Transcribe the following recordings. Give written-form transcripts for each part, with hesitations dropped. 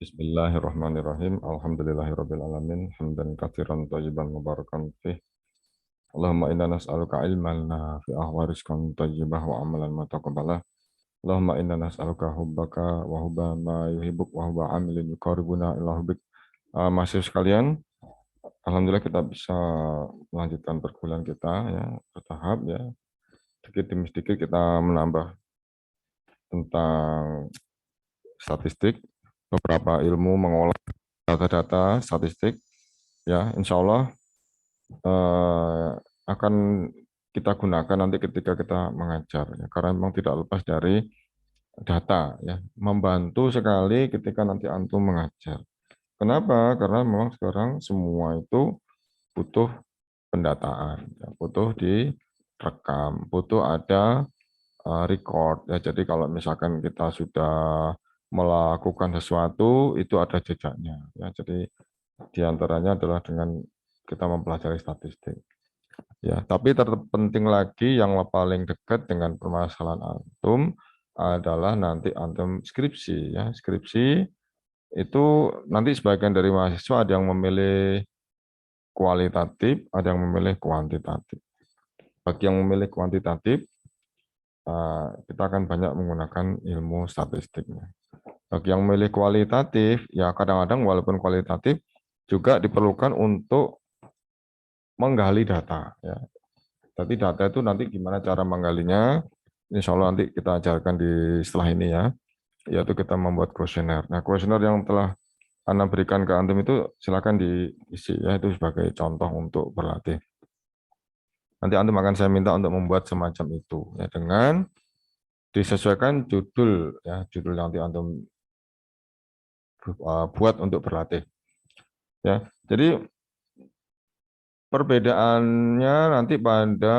Bismillahirrahmanirrahim. Alhamdulillahirabbil alamin. Hamdan katsiran thayyiban mubarakan fih. Allahumma inna nas'aluka ilman nafi'ah wa rizqan thayyibah wa amalan mutaqabbalah. Allahumma inna nas'aluka hubbaka wa hubba ma yuhibbuk wa hubba amilin yuqarribuna ila hubbik. Mahasiswa sekalian, alhamdulillah kita bisa melanjutkan perkuliahan kita ya bertahap ya. Sedikit demi sedikit kita menambah tentang statistik, beberapa ilmu mengolah data-data statistik ya, insya Allah eh, akan kita gunakan nanti ketika kita mengajar ya, karena memang tidak lepas dari data ya, membantu sekali ketika nanti antum mengajar. Kenapa? Karena memang sekarang semua itu butuh pendataan ya, butuh direkam, butuh ada record ya. Jadi kalau misalkan kita sudah melakukan sesuatu itu ada jejaknya ya. Jadi diantaranya adalah dengan kita mempelajari statistik. Ya, tapi terpenting lagi yang paling dekat dengan permasalahan antum adalah nanti antum skripsi ya. Skripsi itu nanti sebagian dari mahasiswa ada yang memilih kualitatif, ada yang memilih kuantitatif. Bagi yang memilih kuantitatif, kita akan banyak menggunakan ilmu statistiknya. Bagi yang memilih kualitatif, ya kadang-kadang walaupun kualitatif juga diperlukan untuk menggali data ya. Tapi data itu nanti gimana cara menggalinya, insya Allah nanti kita ajarkan di setelah ini ya, yaitu kita membuat kuesioner. Nah, kuesioner yang telah Anda berikan ke Antum itu silakan diisi ya, itu sebagai contoh untuk berlatih. Nanti Antum akan saya minta untuk membuat semacam itu ya, dengan disesuaikan judul ya, judul yang nanti Antum buat untuk berlatih ya. Jadi perbedaannya nanti pada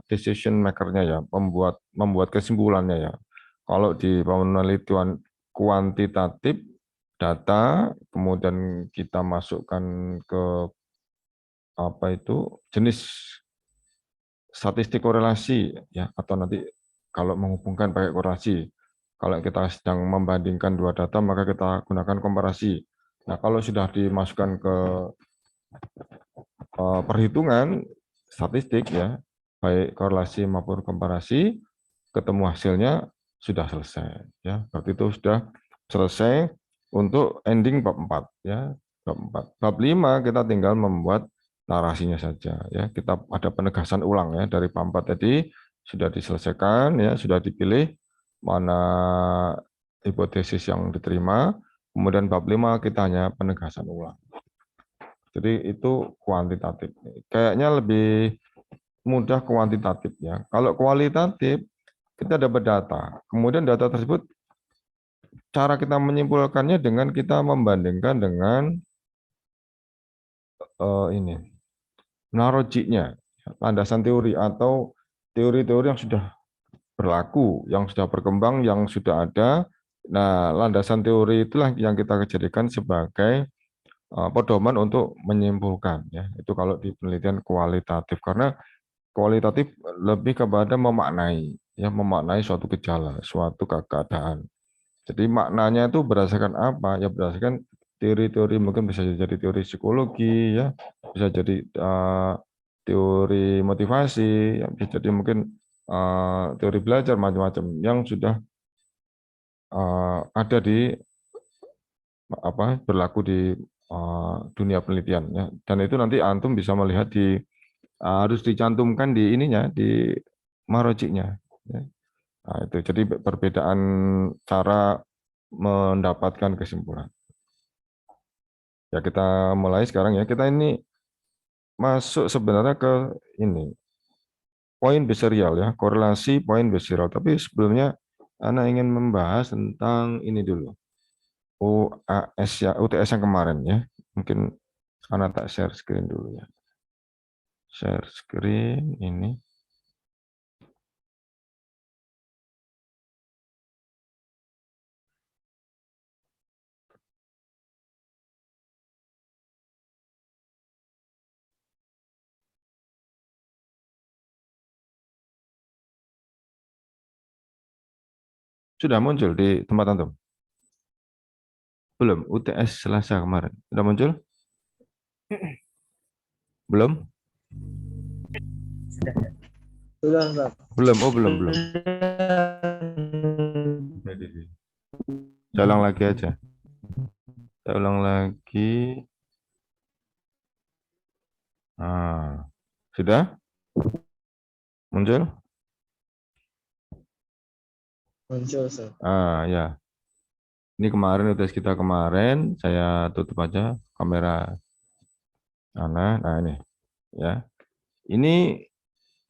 decision maker-nya ya, membuat membuat kesimpulannya ya. Kalau di penelitian kuantitatif data, kemudian kita masukkan ke apa itu jenis statistik korelasi ya, atau nanti kalau menghubungkan pakai korelasi. Kalau kita sedang membandingkan dua data, maka kita gunakan komparasi. Nah, kalau sudah dimasukkan ke perhitungan statistik ya, baik korelasi maupun komparasi, ketemu hasilnya sudah selesai ya. Berarti itu sudah selesai untuk ending bab 4 ya. Bab 4. Bab 5 kita tinggal membuat narasinya saja ya. Kita ada penegasan ulang ya, dari bab 4 tadi sudah diselesaikan ya, sudah dipilih mana hipotesis yang diterima. Kemudian bab 5 kita hanya penegasan ulang. Jadi itu kuantitatif. Kayaknya lebih mudah kuantitatif ya. Kalau kualitatif kita dapat data. Kemudian data tersebut cara kita menyimpulkannya dengan kita membandingkan dengan ini narojiknya, landasan teori atau teori-teori yang sudah berlaku, yang sudah berkembang, yang sudah ada. Nah, landasan teori itulah yang kita jadikan sebagai pedoman untuk menyimpulkan ya. Itu kalau di penelitian kualitatif, karena kualitatif lebih kepada memaknai ya, memaknai suatu gejala, suatu keadaan. Jadi maknanya itu berdasarkan apa? Ya berdasarkan teori-teori, mungkin bisa jadi teori psikologi ya, bisa jadi teori motivasi, ya, bisa jadi mungkin teori belajar macam-macam yang sudah ada di apa berlaku di dunia penelitian ya. Dan itu nanti antum bisa melihat di harus dicantumkan di ininya, di marojiknya ya. Nah, itu jadi perbedaan cara mendapatkan kesimpulan. Ya kita mulai sekarang ya. Kita ini masuk sebenarnya ke ini poin beserial ya, korelasi poin beserial. Tapi sebelumnya Ana ingin membahas tentang ini dulu. UAS ya, UTS yang kemarin ya. Mungkin Ana tak share screen dulu ya. Share screen ini. Sudah muncul di tempat antum. Belum, UTS Selasa kemarin. Sudah muncul? Belum? Sudah, Bang. Belum, oh belum. Jadi, saya ulang lagi aja. Saya ulang lagi. Ah, sudah? Muncul? Muncul, Sir. Ah, ya. Ini kemarin UTS kita kemarin, saya tutup aja kamera Ana. Nah, ini ya. Ini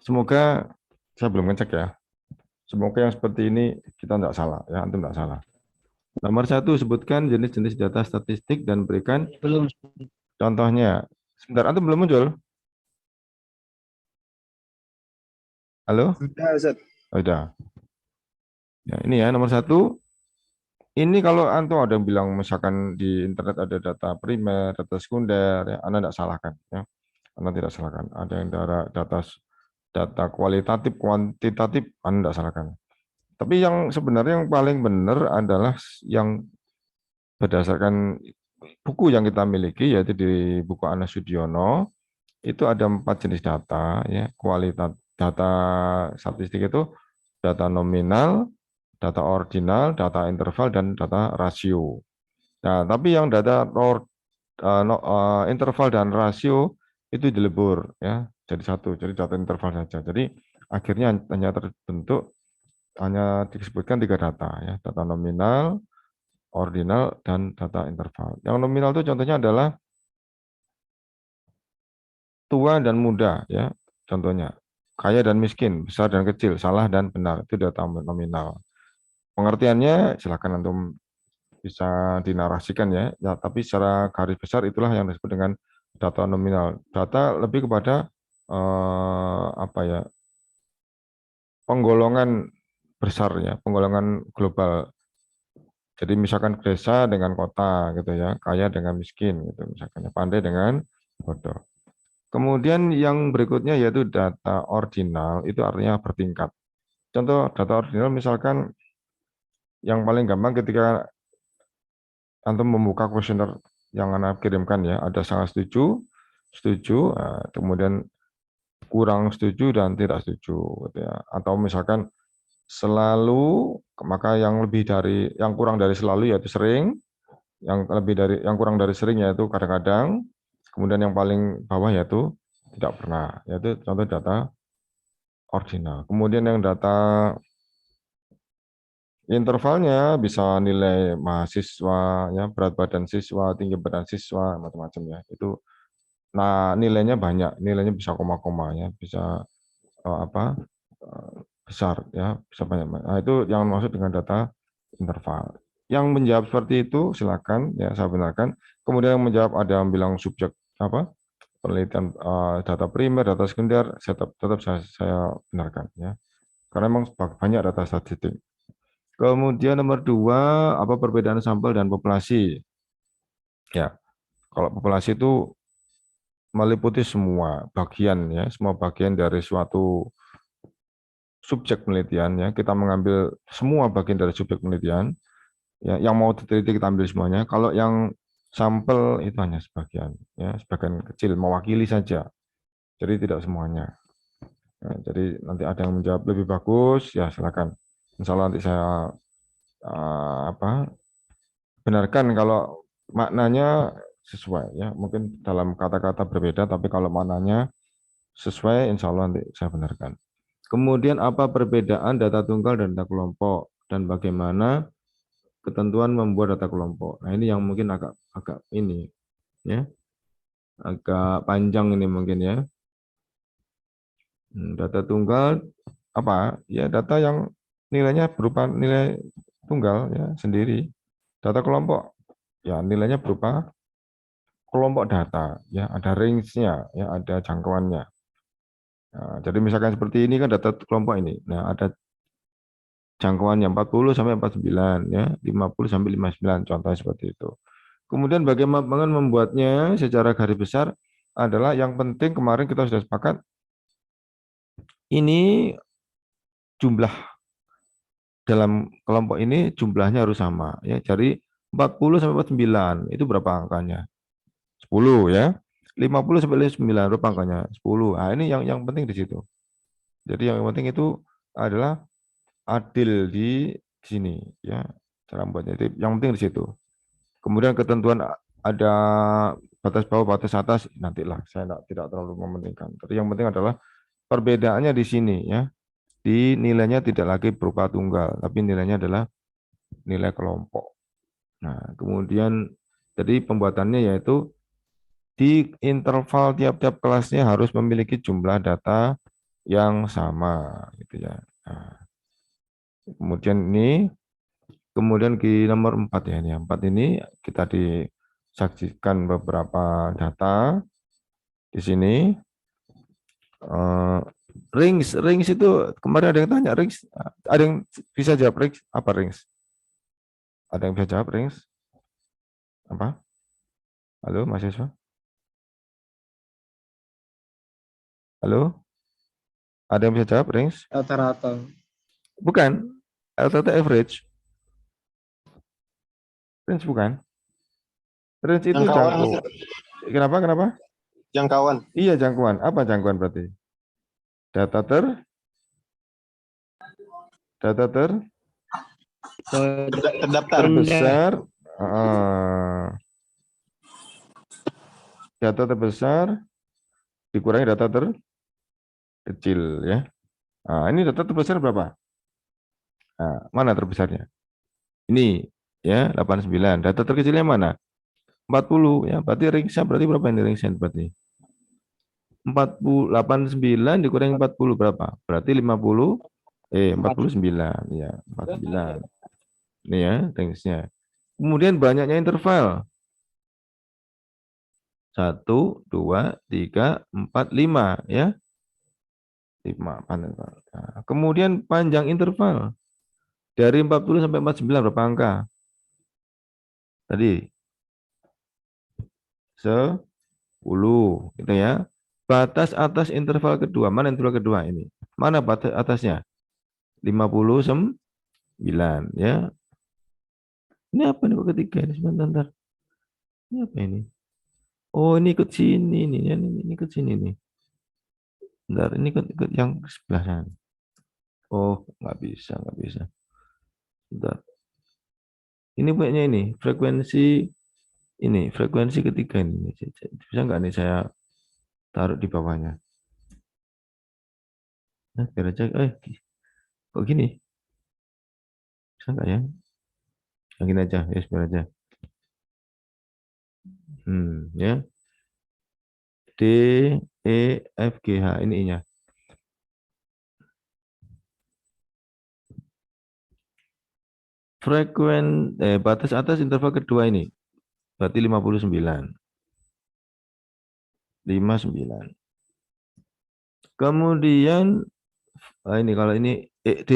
semoga saya belum ngecek ya. Semoga yang seperti ini kita tidak salah ya, antum tidak salah. Nomor satu, sebutkan jenis-jenis data statistik dan berikan Belum. contohnya. Sebentar, antum belum muncul? Halo? Sudah, Ustaz. Oh, udah. Ya, ini ya nomor satu. Ini kalau antum ada yang bilang misalkan di internet ada data primer, data sekunder, ya, Anda tidak salahkan. Ya. Anda tidak salahkan. Ada yang data kualitatif, kuantitatif, Anda tidak salahkan. Tapi yang sebenarnya yang paling benar adalah yang berdasarkan buku yang kita miliki, yaitu di buku Ana Sudiono, itu ada 4 jenis data, ya, kualitas data statistik itu data nominal, data ordinal, data interval, dan data rasio. Nah, tapi yang data interval dan rasio itu dilebur ya jadi satu, jadi data interval saja. Jadi akhirnya hanya terbentuk hanya disebutkan 3 data ya, data nominal, ordinal, dan data interval. Yang nominal itu contohnya adalah tua dan muda ya, contohnya kaya dan miskin, besar dan kecil, salah dan benar, itu data nominal. Pengertiannya silakan antum bisa dinarasikan ya. Ya, tapi secara garis besar itulah yang disebut dengan data nominal. Data lebih kepada apa ya? Penggolongan besar ya, penggolongan global. Jadi misalkan desa dengan kota gitu ya, kaya dengan miskin gitu misalkan, pandai dengan bodoh. Kemudian yang berikutnya yaitu data ordinal, itu artinya bertingkat. Contoh data ordinal misalkan yang paling gampang ketika antum membuka kuesioner yang Anda kirimkan ya, ada sangat setuju, setuju, kemudian kurang setuju dan tidak setuju gitu ya. Atau misalkan selalu, maka yang lebih dari yang kurang dari selalu yaitu sering, yang lebih dari yang kurang dari sering yaitu kadang-kadang, kemudian yang paling bawah yaitu tidak pernah, yaitu contoh data ordinal. Kemudian yang data intervalnya bisa nilai mahasiswa, ya, berat badan siswa, tinggi badan siswa, macam-macam ya. Itu, nah nilainya banyak, nilainya bisa koma-koma ya, bisa apa besar ya, bisa banyak. Nah itu yang maksud dengan data interval. Yang menjawab seperti itu silakan ya saya benarkan. Kemudian yang menjawab ada yang bilang subjek apa penelitian data primer, data sekunder, tetap saya benarkan ya. Karena memang banyak data statistik. Kemudian nomor dua, apa perbedaan sampel dan populasi? Ya, kalau populasi itu meliputi semua bagian ya, semua bagian dari suatu subjek penelitian ya. Kita mengambil semua bagian dari subjek penelitian ya, yang mau diteliti kita ambil semuanya. Kalau yang sampel itu hanya sebagian ya, sebagian kecil mewakili saja. Jadi tidak semuanya. Nah, jadi nanti ada yang menjawab lebih bagus ya silakan. Insya Allah nanti saya apa benarkan kalau maknanya sesuai ya. Mungkin dalam kata-kata berbeda, tapi kalau maknanya sesuai, insya Allah nanti saya benarkan. Kemudian apa perbedaan data tunggal dan data kelompok dan bagaimana ketentuan membuat data kelompok. Nah ini yang mungkin agak agak ini ya, agak panjang ini mungkin ya. Data tunggal apa? Ya data yang nilainya berupa nilai tunggal ya sendiri. Data kelompok ya nilainya berupa kelompok data ya ada range-nya ya ada jangkauannya. Nah, jadi misalkan seperti ini kan data kelompok ini. Nah, ada jangkauannya 40 sampai 49 ya, 50 sampai 59 contohnya seperti itu. Kemudian bagaimana membuatnya secara garis besar adalah yang penting kemarin kita sudah sepakat ini jumlah dalam kelompok ini jumlahnya harus sama ya. Jadi 40 sampai 49 itu berapa angkanya? 10 ya. 50 sampai 9 berapa angkanya? 10. Nah, ini yang penting di situ. Jadi yang penting itu adalah adil di sini ya. Cara membuatnya itu yang penting di situ. Kemudian ketentuan ada batas bawah, batas atas, nantilah saya tidak terlalu mementingkan. Tapi yang penting adalah perbedaannya di sini ya. Di nilainya tidak lagi berupa tunggal, tapi nilainya adalah nilai kelompok. Nah, kemudian jadi pembuatannya yaitu di interval tiap-tiap kelasnya harus memiliki jumlah data yang sama gitu ya. Nah, kemudian ini kemudian di nomor 4 ya, ini 4 ini kita disaksikan beberapa data di sini. Eh, rings itu kemarin ada yang tanya rings, ada yang bisa jawab rings apa rings? Ada yang bisa jawab rings apa? Halo mahasiswa? Halo? Ada yang bisa jawab rings? Rata-rata. Bukan. LTT average. Range bukan. Range itu Jangkauan, jangkau. Kenapa? Kenapa? jangkauan. Iya jangkauan. Apa jangkauan berarti? Data data Terdaftar. terbesar. eh, Data terbesar dikurangi data terkecil ya. Nah, ini data terbesar berapa? Nah, mana terbesarnya? Ini ya 89. Data terkecilnya mana? 40 ya. Berarti ringsnya berarti berapa ini ringsnya berarti? 89 dikurangi 40 berapa? Berarti 49 ya, 49. Ini ya ringsnya. Kemudian banyaknya interval. 1, 2, 3, 4, 5 ya. 5. Nah, kemudian panjang interval. Dari 40 sampai 49 berapa angka? Tadi 10 gitu ya. Batas atas interval kedua. Mana interval kedua ini? Mana batas atasnya? 59 ya. Ini apa nih ketiga ini? Sebentar. Ini apa ini? Oh, ini ikut sini nih. Ini ikut sini nih. Bentar, ini ikut yang sebelah sana. Oh, nggak bisa, nggak bisa. Bentar. Ini punya ini, frekuensi ketiga ini. Bisa nggak nih saya taruh di bawahnya? Nah, biar aja. Kok gini? Bisa nggak ya? Yang gini aja, ya biar aja. Ya. D, E, F, G, H. Ini I-nya. Batas atas interval kedua ini. Berarti 59. 59. Kemudian ini kalau ini D,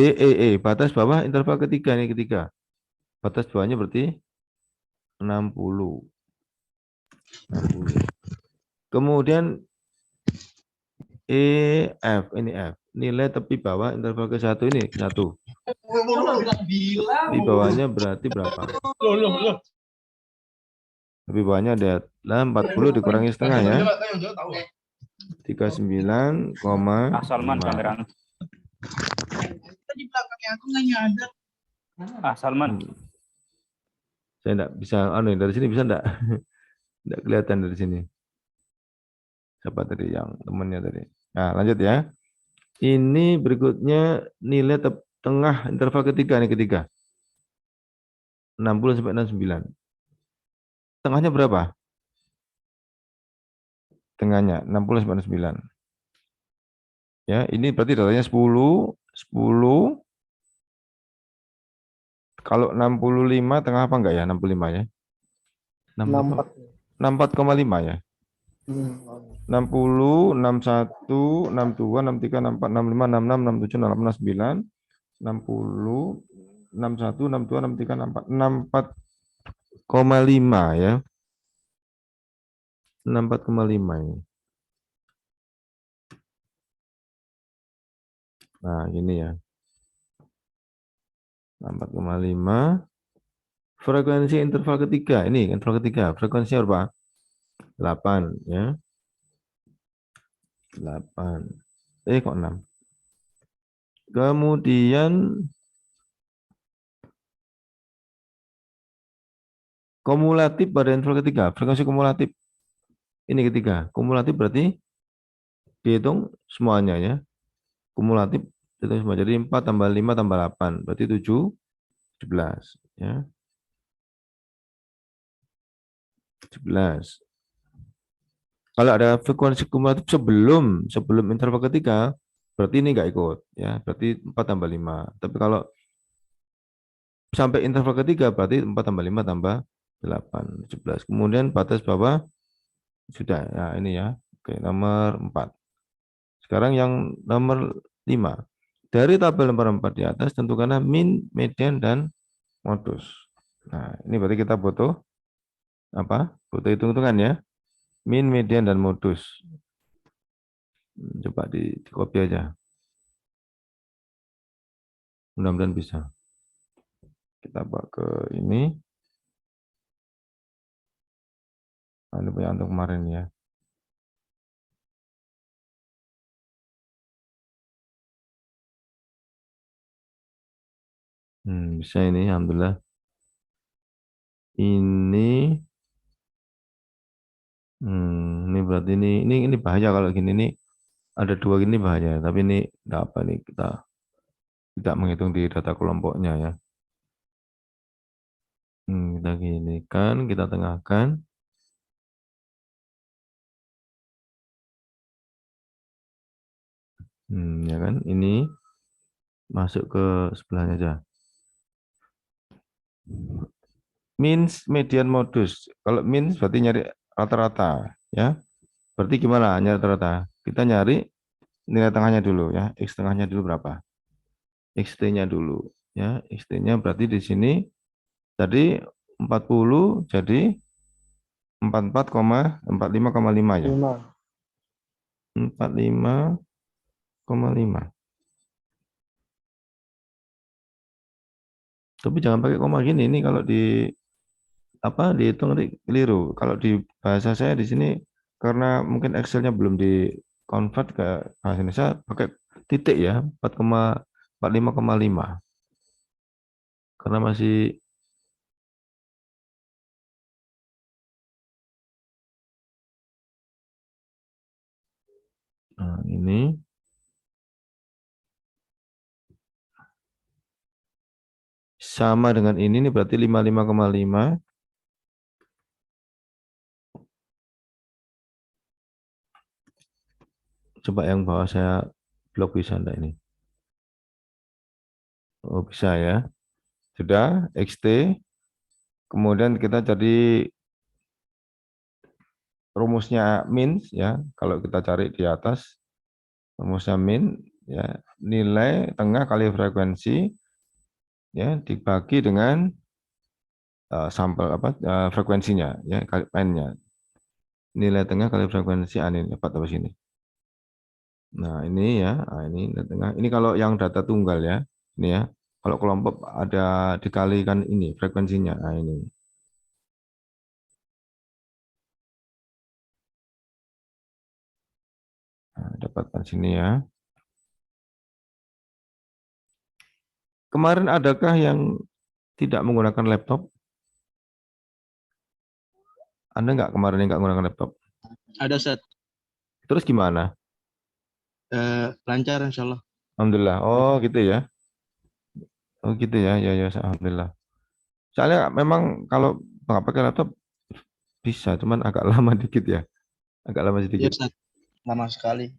batas bawah interval ketiga ini ketiga. Batas bawahnya berarti 60. 60. Kemudian F, ini F. Nilai tepi bawah interval ke satu ini ke satu. Di bawahnya berarti berapa? Tepi bawahnya ada 40 dikurangi setengah ya. 39,5. Di belakangnya aku nggak nyadar. Salman. Saya enggak bisa dari sini bisa enggak? Enggak kelihatan dari sini. Siapa tadi yang temannya tadi? Nah, lanjut ya. Ini berikutnya nilai tengah interval ketiga nih ketiga. 60 sampai 69. Tengahnya berapa? Tengahnya 60 sampai 69. Ya, ini berarti datanya 10. Kalau 65 tengah apa enggak ya? 65 ya? 64,5 ya? 60, 61, 62, 63, 64, 65, 66, 67, 68, 69, 60, 61, 62, 63, 64, 64,5 ya. 64,5 ini. Nah, ini ya. 64,5 Frekuensi interval ketiga, ini interval ketiga, frekuensinya berapa? 8 ya. 8. Kok 6? Kemudian kumulatif pada interval ketiga, frekuensi kumulatif. Ini ketiga, kumulatif berarti dihitung semuanya ya. Kumulatif dihitung semua. Jadi 4 tambah 5 tambah 8, berarti 17 ya. 17. Kalau ada frekuensi kumulatif sebelum interval ketiga, berarti ini nggak ikut ya, berarti 4 tambah 5. Tapi kalau sampai interval ketiga berarti 4 tambah 5 tambah 8, 17. Kemudian batas bawah sudah ya ini ya. Oke, nomor 4. Sekarang yang nomor 5. Dari tabel nomor 4 di atas tentukanlah min, median dan modus. Nah, ini berarti kita butuh apa? Butuh hitung-hitungan ya. Min, median dan modus. Coba di copy aja. Mudah-mudahan bisa. Kita bawa ke ini. Ini punya untuk kemarin ya. Bisa ini, alhamdulillah. Ini berarti ini bahaya kalau gini nih ada 2 gini bahaya. Tapi ini enggak apa nih kita tidak menghitung di data kelompoknya ya. Kita gini kan, kita tengahkan. Ya kan, ini masuk ke sebelahnya aja. Min, median, modus. Kalau min berarti nyari rata-rata ya. Berarti gimana nyari rata-rata? Kita nyari nilai tengahnya dulu ya. X tengahnya dulu berapa? XT-nya dulu ya. XT-nya berarti di sini tadi 40 jadi 45,5 ya. 45,5. Tapi jangan pakai koma gini. Ini kalau di apa dihitung nanti keliru. Kalau di bahasa saya di sini karena mungkin Excel-nya belum di convert ke bahasa Indonesia pakai titik ya 45,5 karena masih ini sama dengan ini berarti 55,5. Coba yang bawah saya blok bisa enggak ini? Oh bisa ya. Sudah XT. Kemudian kita jadi rumusnya min ya. Kalau kita cari di atas rumusnya min ya, nilai tengah kali frekuensi ya dibagi dengan sampel frekuensinya ya kali n-nya. Nilai tengah kali frekuensi ini dapat apa sini? Nah, ini ya. Ini nilai tengah. Ini kalau yang data tunggal ya. Ini ya. Kalau kelompok ada dikalikan ini frekuensinya. Nah, ini. Nah, dapatkan sini ya. Kemarin adakah yang tidak menggunakan laptop? Anda nggak kemarin yang nggak menggunakan laptop? Ada set. Terus gimana? Lancar insya Allah. Alhamdulillah. Oh gitu ya. Oh gitu ya. Ya ya. Alhamdulillah. Soalnya memang kalau nggak pakai laptop bisa, cuman agak lama dikit ya. Agak lama Iya sedikit. set. Lama sekali.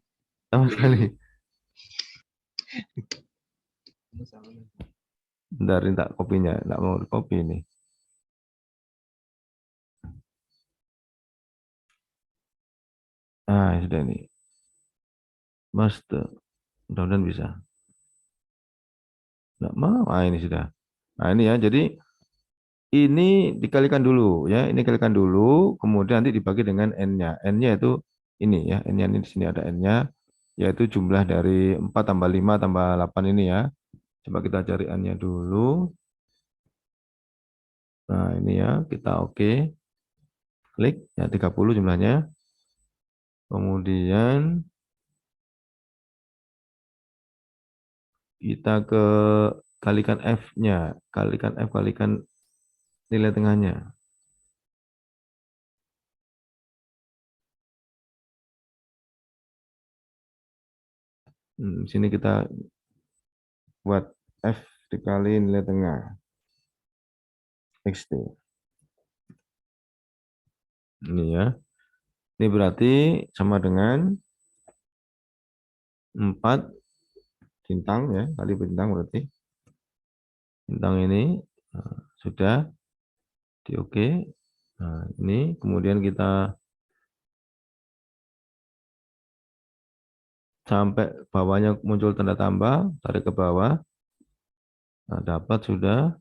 Lama sekali. Bentar, ini tak kopinya. Nggak mau kopi ini. Nah, sudah ini. Master. Mudah-mudahan bisa. Nggak mau. Ah, ini sudah. Nah, ini ya. Jadi, ini dikalikan dulu ya. Ini dikalikan dulu. Kemudian nanti dibagi dengan N-nya. N-nya itu ini ya. N-nya ini di sini ada N-nya. Yaitu jumlah dari 4 tambah 5 tambah 8 ini ya. Coba kita cari N-nya dulu. Nah, ini ya, kita oke. Klik, ya 30 jumlahnya. Kemudian kita ke kalikan F-nya. Kalikan F, kalikan nilai tengahnya. Sini kita buat F dikali nilai tengah. XT. Ini ya. Ini berarti sama dengan 4 bintang ya. Kali bintang berarti. Bintang ini sudah di oke. Nah, ini kemudian kita sampai bawahnya muncul tanda tambah, tarik ke bawah. Nah, dapat sudah.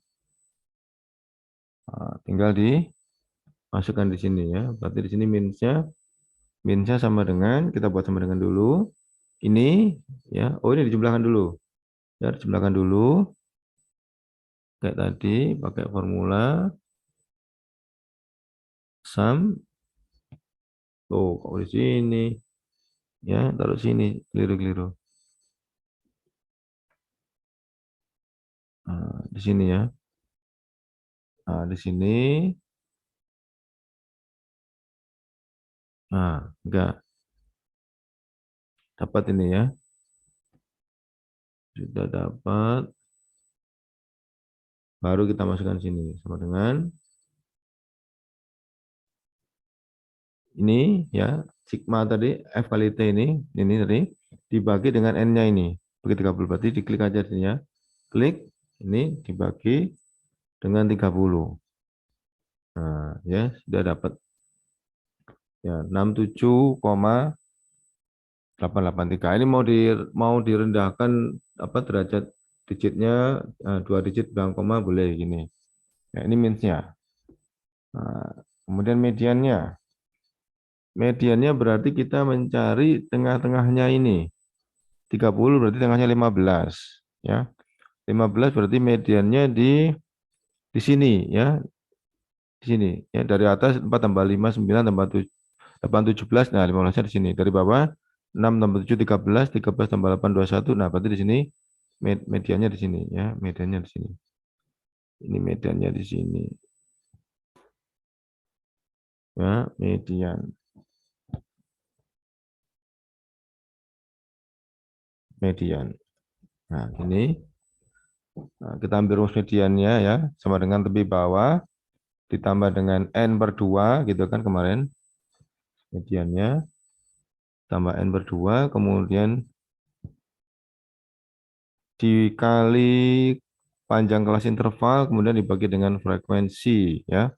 Nah, tinggal dimasukkan di sini ya. Berarti di sini minusnya sama dengan, kita buat sama dengan dulu. Ini ya, oh ini dijumlahkan dulu. Ya, dijumlahkan dulu. Kayak tadi pakai formula sum. Oh, kok di sini? Ya, taruh sini, keliru-keliru. Nah, di sini ya. Nah, di sini. Nah, enggak. Dapat ini ya. Sudah dapat. Baru kita masukkan sini. Sama dengan ini ya. Sigma tadi, F kali T ini tadi. Dibagi dengan N-nya ini. Bagi 30. Berarti diklik aja sini ya. Klik. Ini dibagi dengan 30. Nah, ya sudah dapat ya 67,883. Ini mau direndahkan apa derajat digitnya 2 digit belakang koma boleh gini. Ya, ini minusnya. Nah, kemudian mediannya. Mediannya berarti kita mencari tengah-tengahnya ini. 30 berarti tengahnya 15 ya. 15 berarti mediannya di sini ya. Di sini ya, dari atas 4 tambah 5 9 tambah 7 8 17, nah 15-nya di sini. Dari bawah 6 tambah 7 13, 13 tambah 8 21. Nah, berarti di sini mediannya di sini ya, mediannya di sini. Ini mediannya di sini. Ya, median. Median. Nah, ini kita ambil rumus mediannya ya, sama dengan tepi bawah ditambah dengan n per 2 gitu kan kemarin. Mediannya tambah n per 2, kemudian dikali panjang kelas interval, kemudian dibagi dengan frekuensi ya.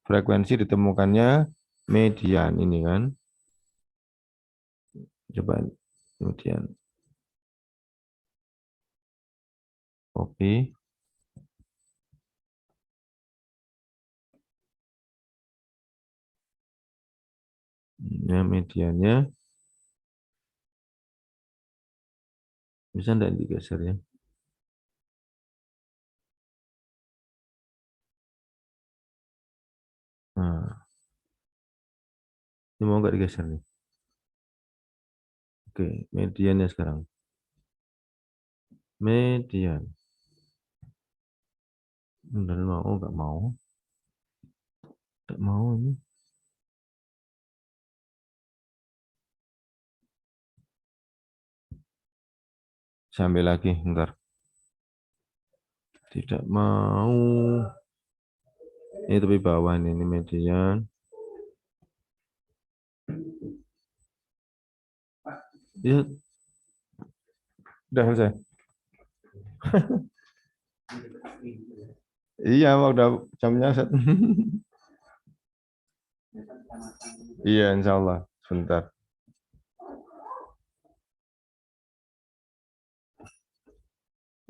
Frekuensi ditemukannya median ini kan. Coba kemudian copy. Ya, mediannya bisa enggak digeser ya? Nah, ini mau enggak digeser nih? Oke, mediannya sekarang. Median. Benar mau enggak mau? Enggak mau ini. Saya ambil lagi, bentar. Tidak mau. Ini tepi bawah ini median. Ya, udah selesai. Iya, udah jamnya set. Iya, insya Allah. Sebentar.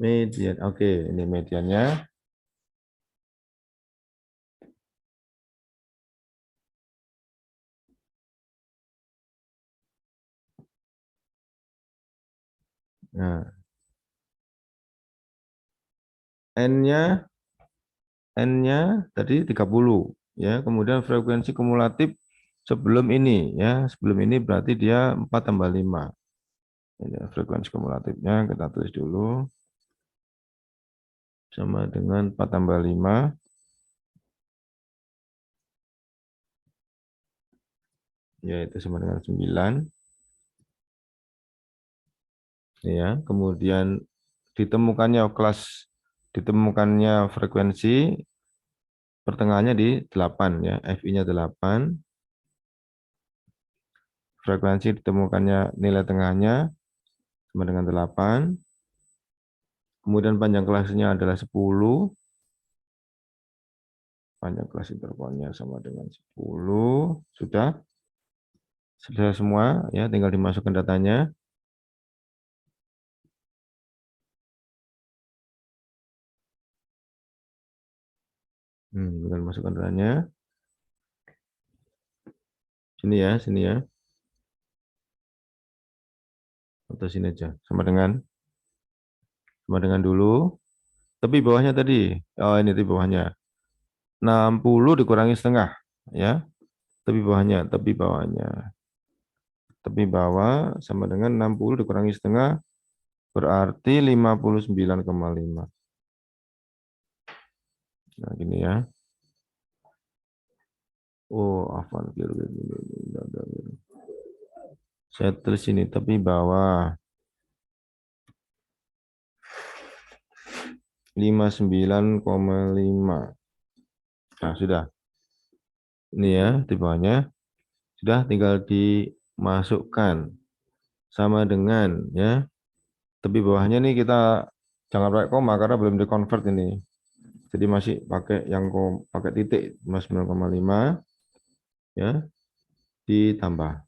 Median. Oke, ini mediannya. Nah, N-nya N-nya tadi 30 ya. Kemudian frekuensi kumulatif sebelum ini ya. Sebelum ini berarti dia 4 tambah 5. Ini frekuensi kumulatifnya kita tulis dulu. Sama dengan 4 tambah 5. Yaitu sama dengan 9. Ya, kemudian ditemukannya frekuensi pertengahannya di 8 ya, FI-nya 8. Frekuensi ditemukannya nilai tengahnya sama dengan 8. Kemudian panjang kelasnya adalah 10. Panjang kelas intervalnya sama dengan 10. Sudah semua ya, tinggal dimasukkan datanya. Tinggal masukkan datanya. Sini ya. Atau sini aja. Sama dengan dulu. Tapi bawahnya tadi. Oh, ini di bawahnya. 60 dikurangi setengah ya. Tapi bawah sama dengan 60 dikurangi setengah berarti 59,5. Nah, gini ya. Oh, afwan. Saya tulis ini tapi bawah 59,5. Nah, sudah. Ini ya, di bawahnya. Sudah tinggal dimasukkan sama dengan ya. Tapi bawahnya nih kita jangan pakai koma karena belum di-convert ini. Jadi masih pakai pakai titik 59,5 ya. Ditambah.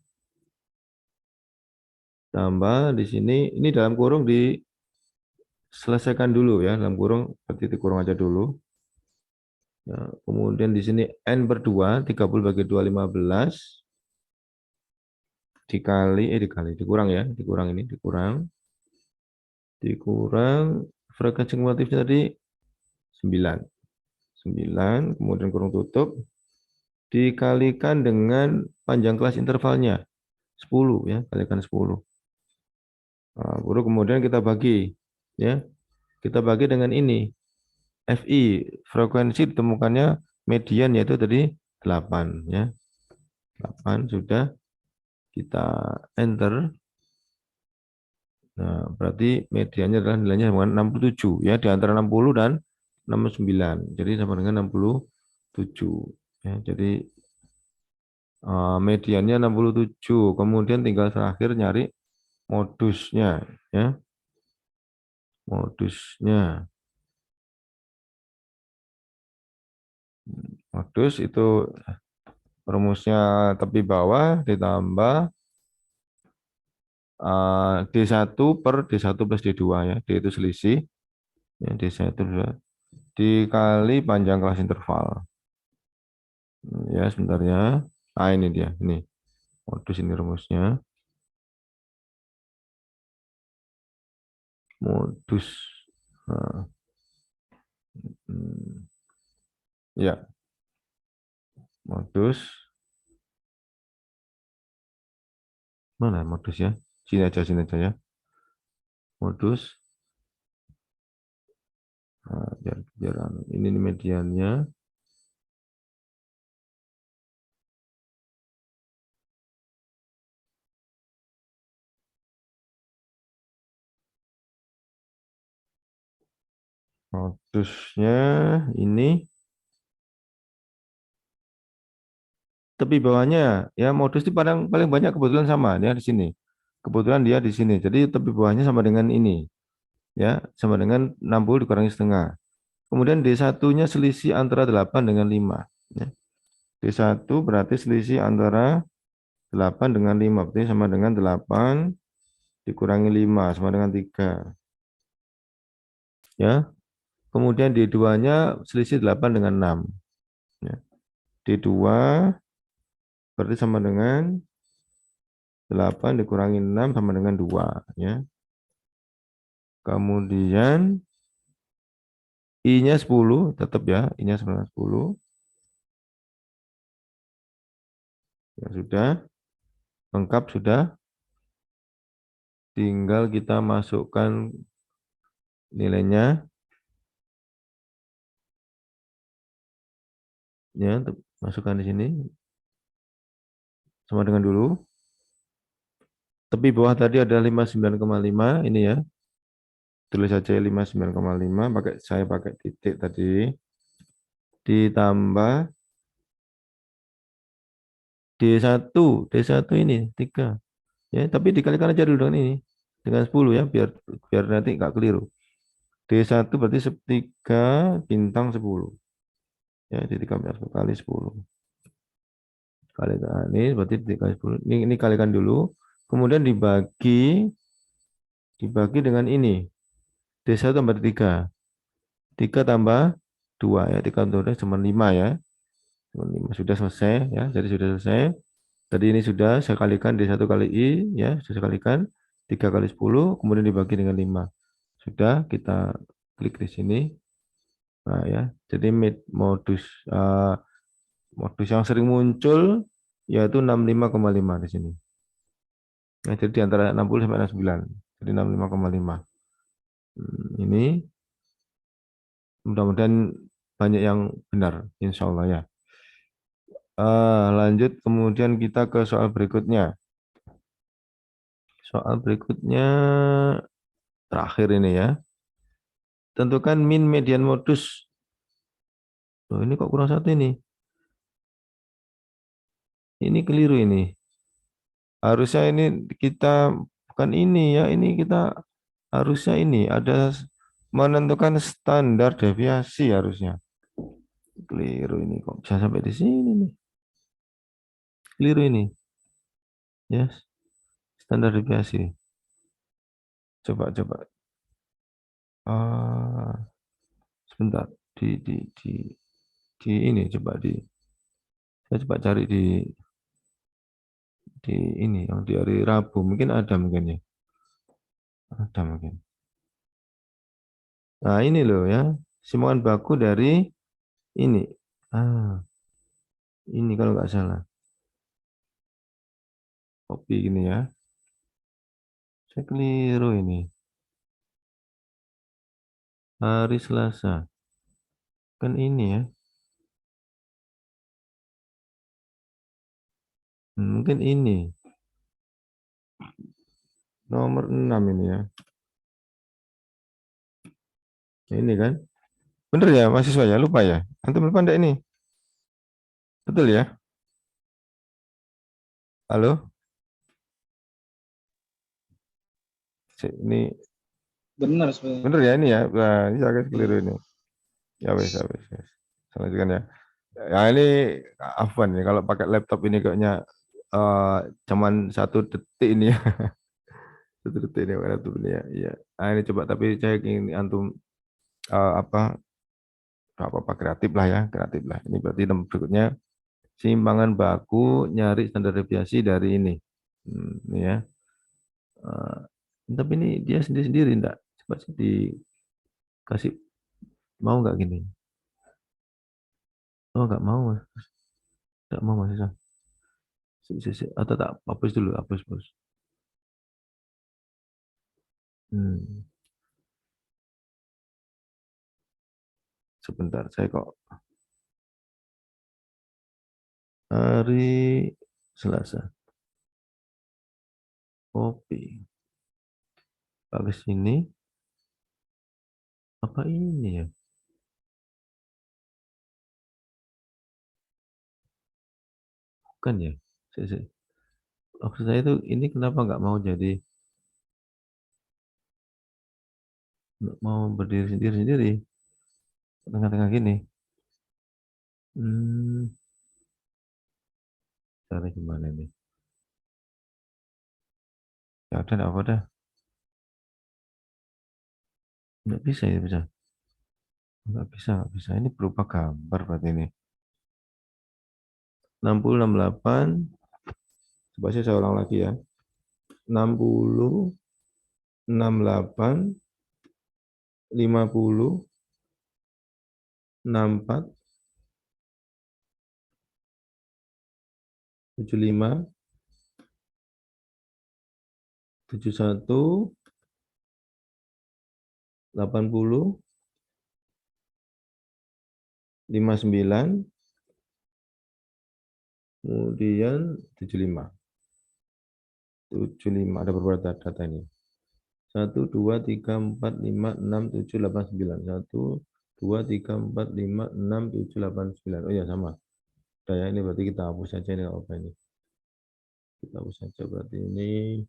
Tambah di sini ini dalam kurung diselesaikan dulu ya, dalam kurung titik kurung aja dulu. Ya, kemudian di sini N per 2, 30 bagi 2, 15. Dikurang ya, dikurang frekuensi kumulatifnya tadi 9, kemudian kurung tutup, dikalikan dengan panjang kelas intervalnya, 10 ya, kalikan 10. Nah, baru kemudian kita bagi, ya, kita bagi dengan ini, FI, frekuensi ditemukannya median yaitu tadi 8, ya, 8 sudah, kita enter. Nah, berarti mediannya adalah nilainya sama dengan 67 ya, di antara 60 dan 69. Jadi sama dengan 67 ya. Jadi mediannya 67. Kemudian tinggal terakhir nyari modusnya ya. Modus itu rumusnya tepi bawah ditambah D1 per D1 plus D2 ya. D itu selisih ya, D1 dikali panjang kelas interval. Ya, sebentar ya. Nah, ini dia. Ini modus, ini rumusnya. Modus. Nah. Ya. Modus. Mana modus ya? Sini aja ya. Modus. Nah, biar ini mediannya. Modusnya ini tepi bawahnya ya, modus itu paling banyak kebetulan sama ya di sini. Kebetulan dia di sini. Jadi tepi bawahnya sama dengan ini. Ya, sama dengan 60 dikurangi setengah. Kemudian D1-nya selisih antara 8 dengan 5 ya. D1 berarti selisih antara 8 dengan 5, berarti sama dengan 8 dikurangi 5 sama dengan 3. Ya. Kemudian D2-nya selisih 8 dengan 6. Ya. D2 berarti sama dengan 8 dikurangi 6 sama dengan 2 ya. Kemudian I-nya 10 tetap ya, I-nya 10. Ya sudah, lengkap sudah. Tinggal kita masukkan nilainya ya, masukkan di sini sama dengan dulu. Tepi bawah tadi ada 59,5 ini ya. Tulis saja 59,5 saya pakai titik tadi ditambah D1 ini 3 ya, tapi dikalikan aja dulu dengan ini dengan 10 ya, biar biar nanti nggak keliru. D1 berarti 3 bintang 10 ya, jadi 13 kali 10 kalikan ini berarti dikali 10 ini kalikan dulu, kemudian dibagi dengan ini D1 tambah 3 tambah 2 ya, 3 tambah 2 cuma 5 ya, cuma 5 sudah selesai ya, jadi sudah selesai. Tadi ini sudah saya kalikan D1 kali I ya, sudah saya kalikan 3 kali 10 kemudian dibagi dengan 5. Sudah, kita klik di sini. Nah ya, jadi modus yang sering muncul yaitu 65,5 di sini. Nah, jadi di antara 60 sampai 69. Jadi 65,5. Ini mudah-mudahan banyak yang benar, insya Allah ya. Lanjut, kemudian kita ke soal berikutnya. Soal berikutnya terakhir ini ya. Tentukan min median modus. Loh, ini kok kurang satu ini? Ini keliru ini. Harusnya ini kita bukan ini ya, ini kita harusnya ini ada menentukan standar deviasi harusnya. Keliru ini, kok bisa sampai di sini nih. Keliru ini. Ya, standar deviasi. Coba. Sebentar. Di ini coba saya coba cari di ini yang di hari Rabu mungkin ada mungkin ya. Ada mungkin. Nah, ini loh ya. Simulan baku dari ini. Ini kalau nggak salah. Kopi gini ya. Saya keliru ini. Hari Selasa. Kan ini ya. Mungkin ini. Nomor 6 ini ya. Ini kan. Bener ya mahasiswa ya? Lupa ya? Antum lupa enggak ini? Betul ya? Halo? Ini Benar sebenarnya. bener ya ini ya? Nah, ini saya keliru ini. Ya wes. Selanjutnya ya. Ya ini afwan ya kalau pakai laptop ini kayaknya cuman 1 detik ini ya. 1 detik ini pakai laptop ini ya. Iya. Nah, ini coba tapi saya ingin antum apa kreatif lah ya, kreatif lah. Ini berarti nomor berikutnya simpangan baku nyari standar deviasi dari ini. Ini ya. Tapi ini dia sendiri-sendiri enggak. Coba dikasih mau nggak gini? Oh nggak mau mas, nggak mau mas. Atau tak hapus dulu, hapus bos. Sebentar, saya kok hari Selasa. Kopi. Ke sini. Apa ini ya? Bukan ya? Maksud saya itu ini kenapa nggak mau jadi nggak mau berdiri sendiri-sendiri tengah-tengah gini. Cara gimana nih? Ya udah nggak apa dah. Nggak bisa ya bisa. Nggak bisa. Ini berupa gambar berarti ini. 60, 68. Coba saya ulang lagi ya. 60, 68, 50, 64, 75, 71, 80, 59, kemudian 75. 75, ada beberapa data ini. 1, 2, 3, 4, 5, 6, 7, 8, 9. 1, 2, 3, 4, 5, 6, 7, 8, 9. Oh ya, sama. Udah ya, ini berarti kita hapus saja ini apa ini. Kita hapus saja berarti ini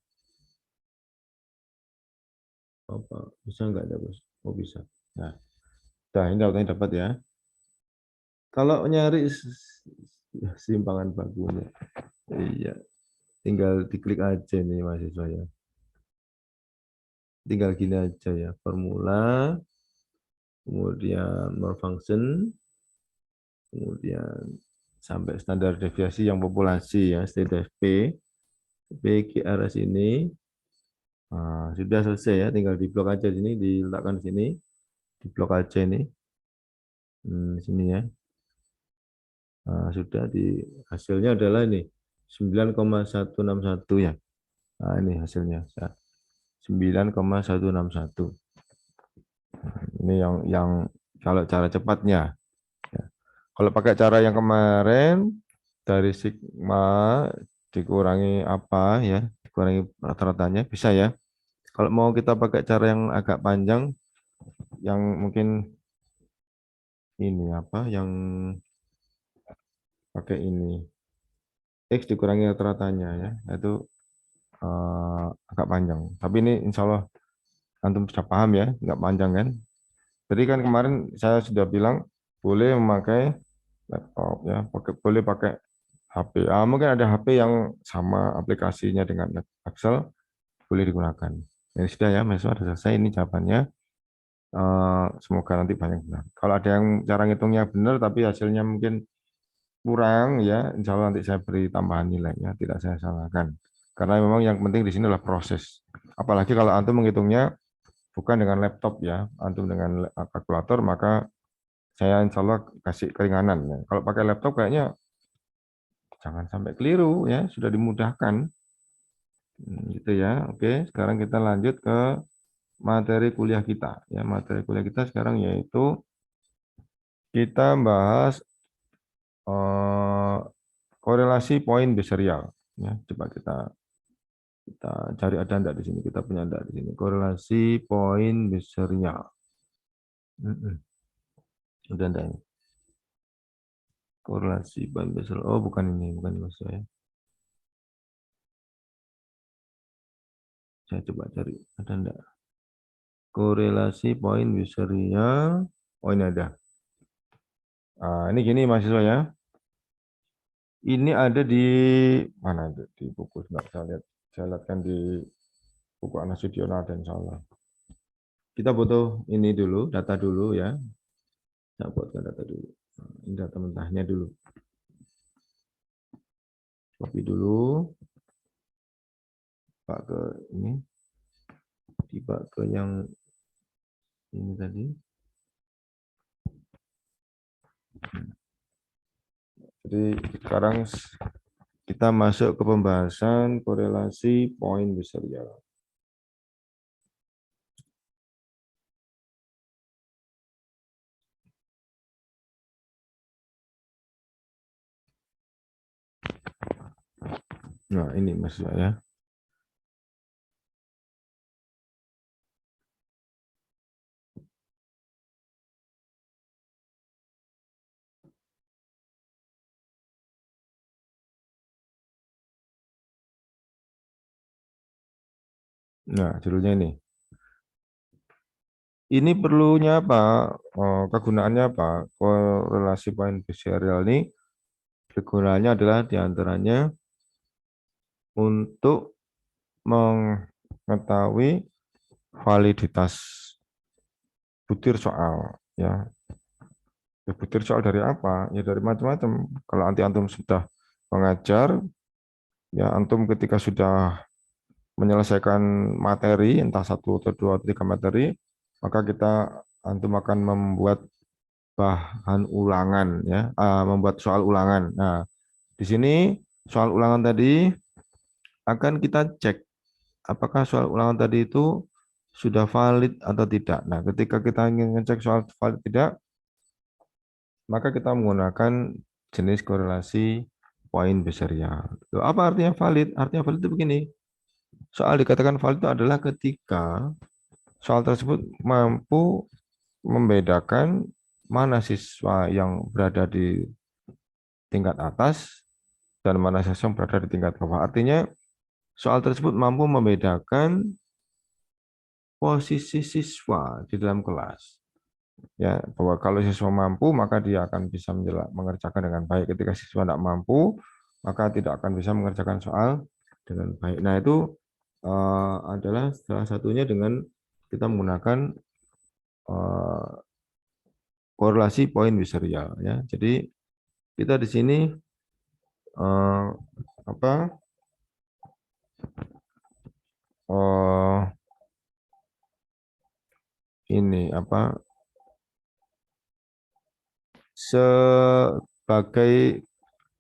apa? Bisa nggak ada, Bos? Oh, bisa. Nah, udah ini datanya dapat ya. Kalau nyari simpangan bakunya, iya, tinggal diklik aja nih mahasiswa ya. Tinggal gini aja ya, formula, kemudian more function, kemudian sampai standar deviasi yang populasi ya, STDFP, PQR sini. Nah, sudah selesai ya, tinggal diblok aja sini, diletakkan sini, diblok aja ini, sini ya. Nah, sudah di hasilnya adalah ini 9,161 ya. Nah, ini hasilnya 9,161. Ini yang kalau cara cepatnya. Ya. Kalau pakai cara yang kemarin dari sigma dikurangi apa ya, dikurangi rata-ratanya bisa ya. Kalau mau kita pakai cara yang agak panjang, yang mungkin ini apa, yang pakai ini X dikurangi rata-ratanya ya, itu agak panjang. Tapi ini insya Allah antum sudah paham ya, nggak panjang kan. Jadi kan kemarin saya sudah bilang boleh memakai laptop ya, boleh pakai HP. Mungkin ada HP yang sama aplikasinya dengan Excel, boleh digunakan. Ini sudah ya, mahasiswa sudah selesai ini jawabannya. Semoga nanti banyak benar. Kalau ada yang cara ngitungnya benar tapi hasilnya mungkin kurang ya, insya Allah nanti saya beri tambahan nilainya, tidak saya salahkan. Karena memang yang penting di sini adalah proses. Apalagi kalau antum menghitungnya bukan dengan laptop ya, antum dengan kalkulator, maka saya insya Allah kasih keringanan. Ya. Kalau pakai laptop kayaknya jangan sampai keliru ya, sudah dimudahkan. Gitu ya. Oke, sekarang kita lanjut ke materi kuliah kita. Ya, materi kuliah kita sekarang yaitu kita bahas korelasi poin beserial. Ya, coba kita cari ada enggak di sini. Kita punya enggak di sini. Korelasi poin beserial. Udah enggak ini? Korelasi poin beserial. Oh, bukan ini, bukan ini saya. Saya coba cari ada enggak. Korelasi poin beserial. Oh, ini ada. Ini gini mahasiswa ya. Ini ada di mana di buku, enggak saya lihat. Saya lihatkan di buku Anas Sudiono dan Insyaallah. Kita butuh ini dulu, data dulu ya. Saya buatkan data dulu. Ini data mentahnya dulu. Copy dulu. Pak ke ini. Tiba ke yang ini tadi. Jadi sekarang kita masuk ke pembahasan korelasi poin beserial. Nah, ini maksudnya ya. Nah, judulnya ini. Ini perlunya apa? Kegunaannya apa? Korelasi poin beserial ini kegunaannya adalah diantaranya untuk mengetahui validitas butir soal. Ya, butir soal dari apa? Ya dari macam-macam. Kalau antum sudah mengajar, ya antum ketika sudah menyelesaikan materi, entah 1 atau 2 atau 3 materi, maka antum akan membuat bahan ulangan ya, membuat soal ulangan. Nah, di sini soal ulangan tadi akan kita cek apakah soal ulangan tadi itu sudah valid atau tidak. Nah, ketika kita ingin ngecek soal valid tidak, maka kita menggunakan jenis korelasi poin beserial. Loh, apa artinya valid? Artinya valid itu begini. Soal dikatakan valid itu adalah ketika soal tersebut mampu membedakan mana siswa yang berada di tingkat atas dan mana siswa yang berada di tingkat bawah. Artinya soal tersebut mampu membedakan posisi siswa di dalam kelas. Ya, bahwa kalau siswa mampu maka dia akan bisa mengerjakan dengan baik. Ketika siswa tidak mampu, maka tidak akan bisa mengerjakan soal dengan baik. Nah, itu adalah salah satunya dengan kita menggunakan korelasi poin biserial ya. Jadi kita di sini apa ini apa sebagai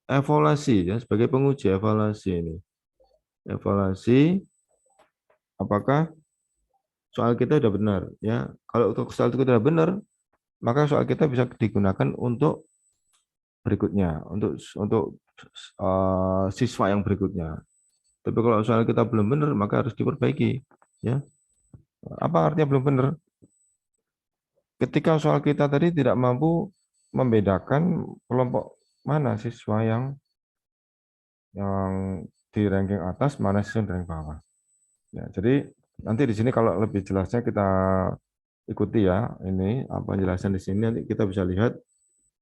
evaluasi ya, sebagai penguji evaluasi ini. Evaluasi apakah soal kita sudah benar ya. Kalau untuk soal itu sudah benar, maka soal kita bisa digunakan untuk berikutnya, untuk siswa yang berikutnya. Tapi kalau soal kita belum benar, maka harus diperbaiki ya. Apa artinya belum benar? Ketika soal kita tadi tidak mampu membedakan kelompok mana siswa yang di ranking atas, mana siswa yang di ranking bawah. Ya, jadi nanti di sini kalau lebih jelasnya kita ikuti ya, ini apa penjelasan di sini nanti kita bisa lihat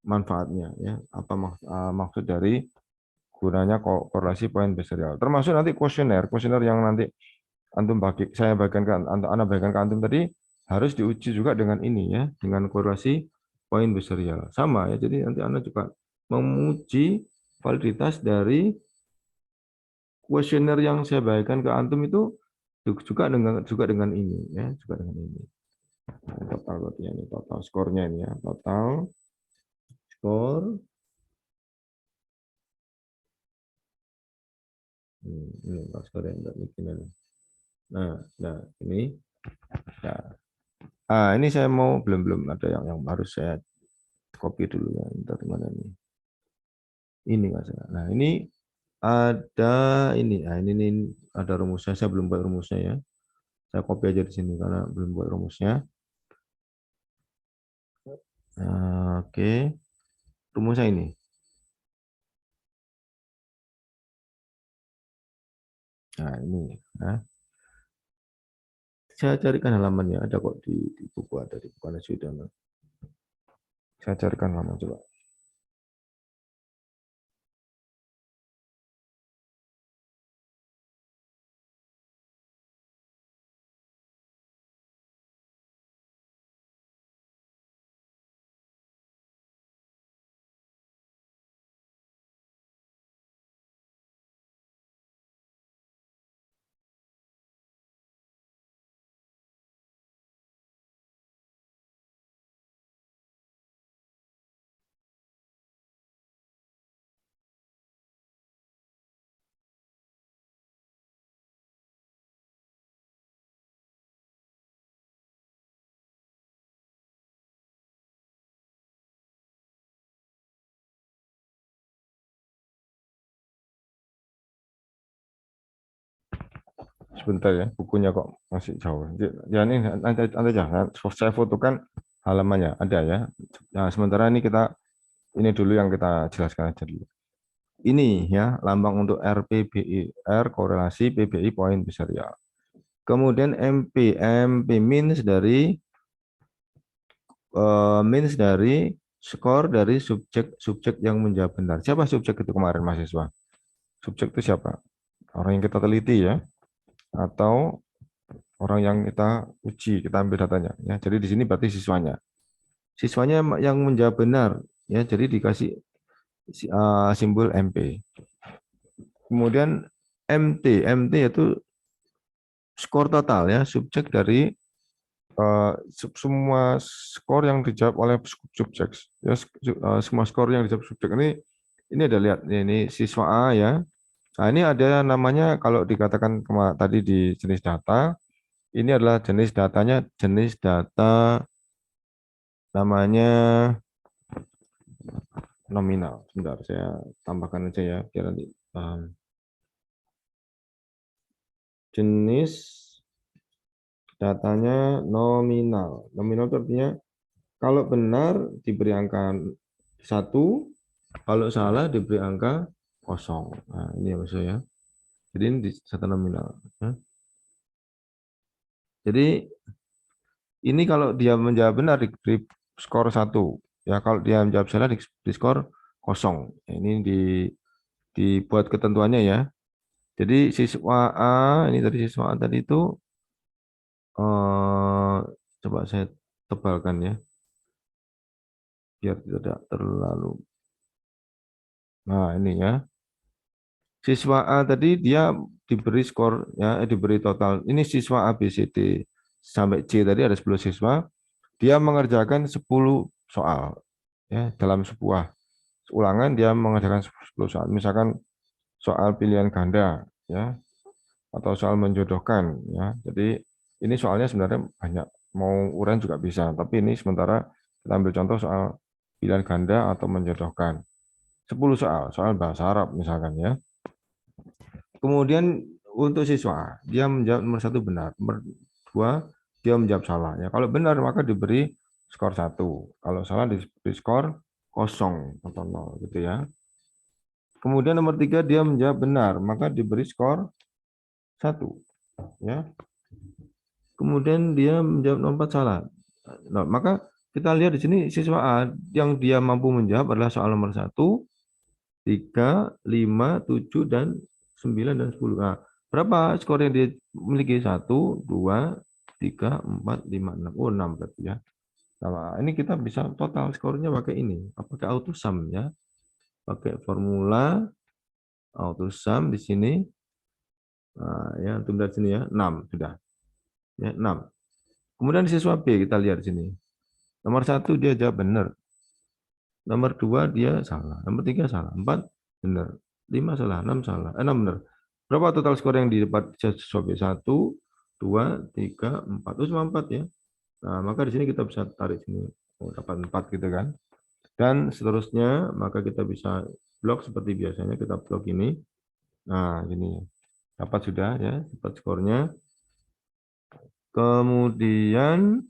manfaatnya ya, apa maksud dari gunanya korelasi poin beserial. Termasuk nanti kuesioner yang nanti antum saya bagikan ke Anda bagikan ke antum tadi harus diuji juga dengan ini ya, dengan korelasi poin beserial. Sama ya, jadi nanti Anda juga menguji validitas dari kuesioner yang saya bagikan ke antum itu juga dengan ini ya, juga dengan ini. Nah, total skornya ini ya, total skor. Ini skor yang enggak bikin ini. Nah, ini. Nah, ini saya mau belum ada yang harus saya copy dulu ya. Bentar mana ini? Ini Mas. Nah, ini ada ini. Nah, ini ada rumusnya. Saya belum buat rumusnya ya. Saya copy aja di sini karena belum buat rumusnya. Oke. Rumusnya ini. Nah, ini. Nah. Saya carikan halamannya. Ada kok di buku, ada di buku Anas Widono. Saya carikan halaman coba. Sebentar ya, bukunya kok masih jauh. Ya ini nanti aja, saya fotokan halamannya ada ya. Nah, sementara ini ini dulu yang kita jelaskan aja dulu. Ini ya lambang untuk RPBI, R korelasi PBI poin beserial. Kemudian MP means dari skor dari subjek yang menjawab benar. Siapa subjek itu kemarin mahasiswa? Subjek itu siapa? Orang yang kita teliti ya, atau orang yang kita uji, kita ambil datanya ya. Jadi di sini berarti siswanya. Siswanya yang menjawab benar ya, jadi dikasih simbol MP. Kemudian MT itu skor total ya, subjek dari semua skor yang dijawab oleh subjek, ya, semua skor yang dijawab subjek ini ada lihat ini siswa A ya. Nah, ini ada namanya kalau dikatakan tadi di jenis data, ini adalah jenis datanya jenis data namanya nominal. Sebentar saya tambahkan aja ya biar nanti paham. Jenis datanya nominal. Nominal itu artinya kalau benar diberi angka 1, kalau salah diberi angka 0. Nah, ini ya maksudnya ya. Jadi ini data nominal. Ya. Jadi ini kalau dia menjawab benar diberi skor 1. Ya, kalau dia menjawab salah di skor 0. Ini dibuat ketentuannya ya. Jadi siswa A, ini tadi siswa A tadi itu coba saya tebalkan ya. Biar tidak terlalu. Nah, ini ya. Siswa A tadi dia diberi skor ya, diberi total. Ini siswa A B C D sampai C tadi ada 10 siswa. Dia mengerjakan 10 soal ya dalam sebuah ulangan dia mengerjakan 10 soal. Misalkan soal pilihan ganda ya atau soal menjodohkan ya. Jadi ini soalnya sebenarnya banyak, mau uraian juga bisa, tapi ini sementara kita ambil contoh soal pilihan ganda atau menjodohkan. 10 soal bahasa Arab misalkan ya. Kemudian untuk siswa, dia menjawab nomor 1 benar, nomor 2 dia menjawab salah. Ya, kalau benar maka diberi skor 1, kalau salah diberi skor 0 atau 0 gitu ya. Kemudian nomor 3 dia menjawab benar, maka diberi skor 1 ya. Kemudian dia menjawab nomor 4 salah. Nah, maka kita lihat di sini siswa A yang dia mampu menjawab adalah soal nomor 1, 3, 5, 7, dan 9 dan 10. Nah, berapa skor yang dia miliki? 1, 2, 3, 4, 5, 6. Oh, 6 berarti ya. Nah, ini kita bisa total skornya pakai ini. Pakai auto sum ya. Pakai formula auto sum di sini. Nah, ya, untuk lihat sini ya, 6 sudah. Ya, 6. Kemudian siswa B kita lihat di sini. Nomor 1 dia jawab benar. Nomor 2 dia salah. Nomor 3 salah. 4 benar. 5 salah. 6 salah. 6 benar. Berapa total skor yang didapat siswa B? 1, 2, 3, 4. Oh, cuma 4 ya. Nah, maka di sini kita bisa tarik sini. Oh, dapat 4 gitu kan. Dan seterusnya, maka kita bisa blok seperti biasanya. Kita blok ini. Nah, ini. Dapat sudah ya. Dapat skornya. Kemudian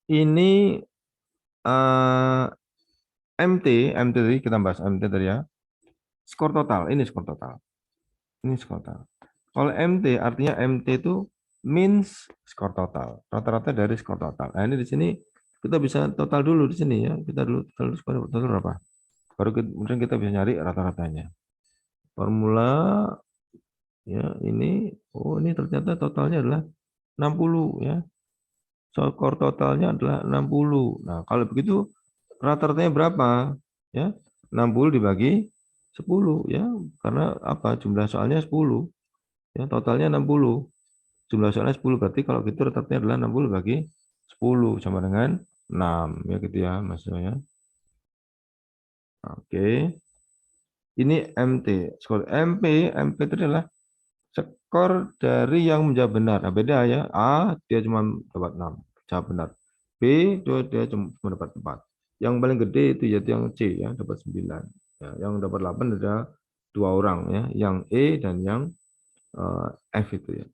ini MT tadi kita bahas MT tadi ya. Skor total, ini skor total. Ini skor total. Kalau MT artinya MT itu means skor total. Rata-rata dari skor total. Nah, ini di sini kita bisa total dulu di sini ya. Kita dulu skor total berapa? Baru kemudian kita bisa nyari rata-ratanya. Formula ya ini, oh ini ternyata totalnya adalah 60 ya. Skor totalnya adalah 60. Nah, kalau begitu rata-ratanya berapa? Ya, 60 dibagi 10 ya. Karena apa? Jumlah soalnya 10. Ya, totalnya 60. Jumlah soalnya 10 berarti kalau gitu rata-ratanya adalah 60 bagi 10 sama dengan 6 ya gitu ya maksudnya. Oke. Ini MT. Skor MP itu adalah skor dari yang menjawab benar. Nah, beda ya. A dia cuma dapat 6, jawab benar. B dia cuma dapat 4. Yang paling gede itu yaitu yang C ya, dapat 9. Ya, yang dapat 8 ada 2 orang ya, yang E dan yang F itu ya.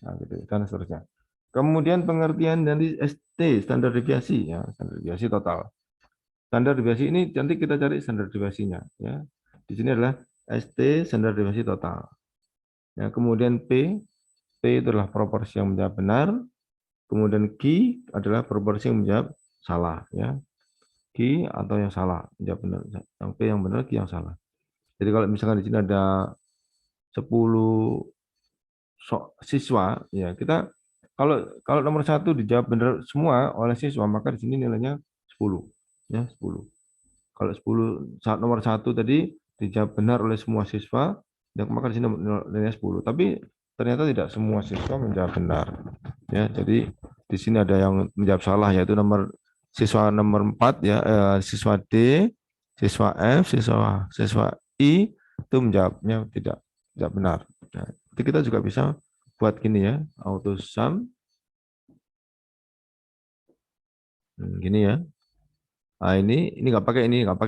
Nah, gitu, dan seterusnya. Kemudian pengertian dari ST, standar deviasi ya, standar deviasi total. Standar deviasi ini nanti kita cari standar deviasinya ya. Di sini adalah ST standar deviasi total. Ya, kemudian P itu adalah proporsi yang menjawab benar. Kemudian Q adalah proporsi yang menjawab salah ya. Q atau yang salah menjawab benar. Yang P yang benar, Q yang salah. Jadi kalau misalkan di sini ada 10 siswa ya, kita kalau nomor 1 dijawab benar semua oleh siswa, maka di sini nilainya 10 ya, 10. Kalau 10 saat nomor 1 tadi dijawab benar oleh semua siswa, ya maka di sini nilainya 10. Tapi ternyata tidak semua siswa menjawab benar. Ya, jadi di sini ada yang menjawab salah, yaitu siswa nomor 4 ya, siswa D, siswa F, siswa I itu menjawabnya tidak benar. Nah, jadi kita juga bisa buat gini ya, auto sum. Gini ya. Nah, ini nggak pakai ini kan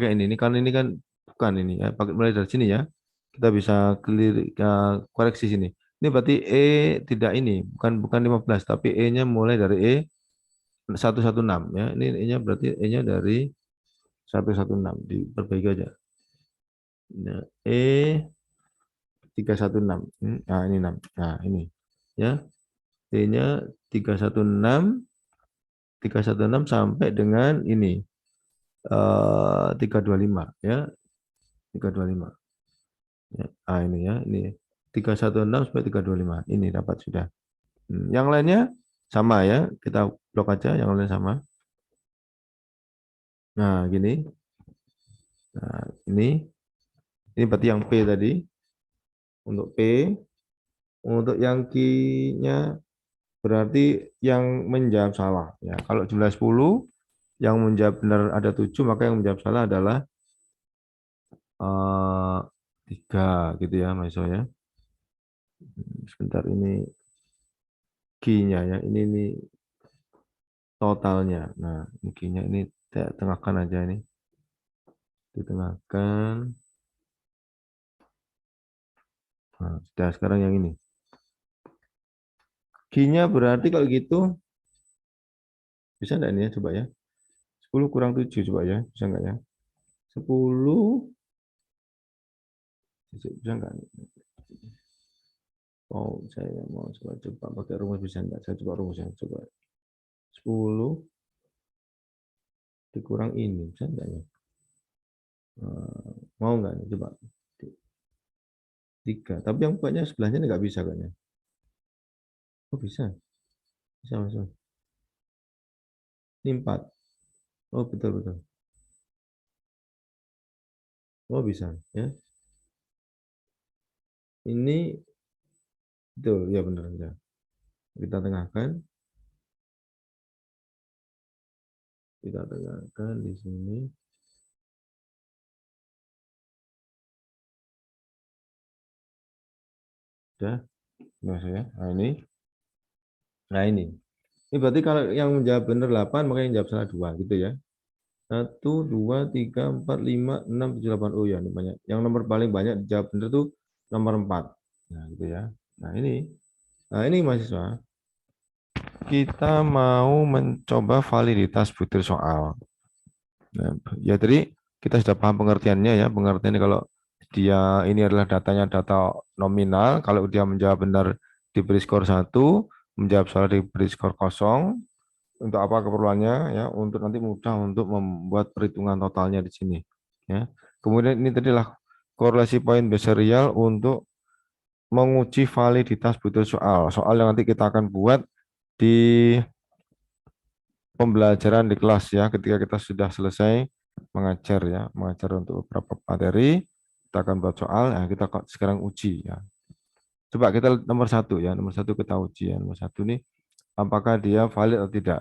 bukan ini ya. Pakai mulai dari sini ya. Kita bisa koreksi sini. Ini berarti E tidak ini, bukan 15, tapi E-nya mulai dari E 116 ya. Ini E-nya berarti E-nya dari 116, diperbaiki aja. Nah, E 316. Nah, ini 6. Nah, ini ya. E-nya 316 sampai dengan ini 325 ya. 325. Ya, ini ya, ini 316 sampai 325. Ini dapat sudah. Yang lainnya sama ya, kita blok aja yang lain sama. Nah, gini. Nah, ini berarti yang P tadi. Untuk P, untuk yang Q-nya berarti yang menjawab salah ya. Kalau jumlah 10 yang menjawab benar ada 7, maka yang menjawab salah adalah 3 gitu ya, Mas ya. Sebentar, ini Q-nya ya. Ini totalnya. Nah, ini Q-nya ini saya tengahkan aja ini. Ditengahkan. Nah, sudah, sekarang yang ini. Q-nya berarti kalau gitu bisa enggak ini ya, coba ya. 10 kurang 7 coba ya, bisa enggak ya? 10 bisa enggak? Oh, saya mau coba pakai rumus, bisa enggak? Saya coba rumusnya, coba. 10 dikurang ini, bisa enggak ya? Mau enggak nih, coba. 3, tapi yang buatnya sebelahnya enggak bisa kayaknya. Oh, bisa. Bisa, bisa. Ini 4. Oh, betul, betul. Oh, bisa ya. Ini betul, ya benar, ya. Kita tengahkan. Kita tengahkan di sini. Sudah. Nah, saya. Nah, ini. Nah, ini. Ini berarti kalau yang menjawab benar 8, maka yang jawab salah 2 gitu ya. 1, 2, 3, 4, 5, 6, 7, 8. Oh ya, ini banyak. Yang nomor paling banyak jawab benar tuh nomor 4. Nah, gitu ya. Nah, ini. Nah, ini mahasiswa. Kita mau mencoba validitas butir soal. Nah, ya tadi kita sudah paham pengertiannya ya. Pengertiannya kalau dia ini adalah datanya data nominal, kalau dia menjawab benar diberi skor 1, menjawab salah diberi skor 0. Untuk apa keperluannya ya? Untuk nanti mudah untuk membuat perhitungan totalnya di sini ya. Kemudian ini tadilah korelasi poin beserial untuk menguji validitas butir soal. Soal yang nanti kita akan buat di pembelajaran di kelas ya, ketika kita sudah selesai mengajar ya, mengajar untuk beberapa materi, kita akan buat soal. Nah, kita sekarang uji ya. Coba kita nomor 1 ya, nomor 1 kita uji ya. Nomor 1 nih, apakah dia valid atau tidak.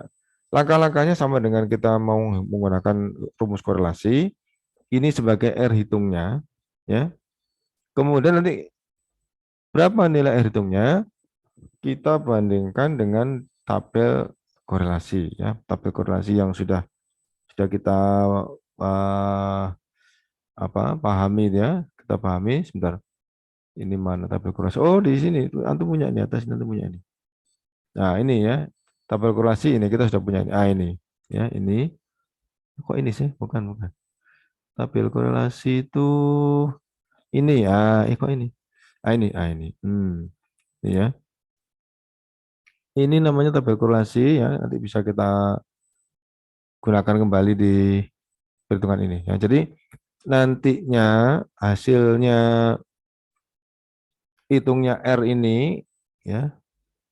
Langkah-langkahnya sama dengan kita mau menggunakan rumus korelasi. Ini sebagai R hitungnya ya. Kemudian nanti berapa nilai R hitungnya? Kita bandingkan dengan tabel korelasi ya, tabel korelasi yang sudah kita pahami ya, kita pahami. Sebentar, ini mana tabel korelasi? Oh, di sini antum punya ini, atas ini antum punya ini. Nah, ini ya tabel korelasi, ini kita sudah punya ini. Ini ya, ini kok ini sih, bukan tabel korelasi itu ini ya, kok ini ini ini ya, ini namanya tabel korelasi ya, nanti bisa kita gunakan kembali di perhitungan ini ya. Jadi nantinya hasilnya hitungnya R ini ya,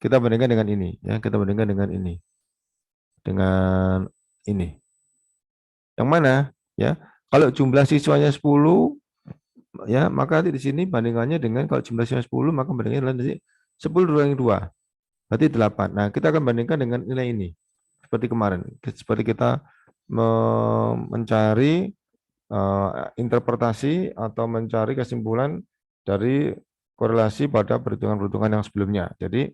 kita bandingkan dengan ini ya, kita bandingkan dengan ini. Yang mana ya? Kalau jumlah siswanya 10, ya, maka nanti di sini bandingannya dengan kalau jumlah siswa 10, maka bandingannya adalah nanti 10 dikurangi 2, berarti 8. Nah, kita akan bandingkan dengan nilai ini. Seperti kemarin, seperti kita mencari interpretasi atau mencari kesimpulan dari korelasi pada perhitungan-perhitungan yang sebelumnya. Jadi,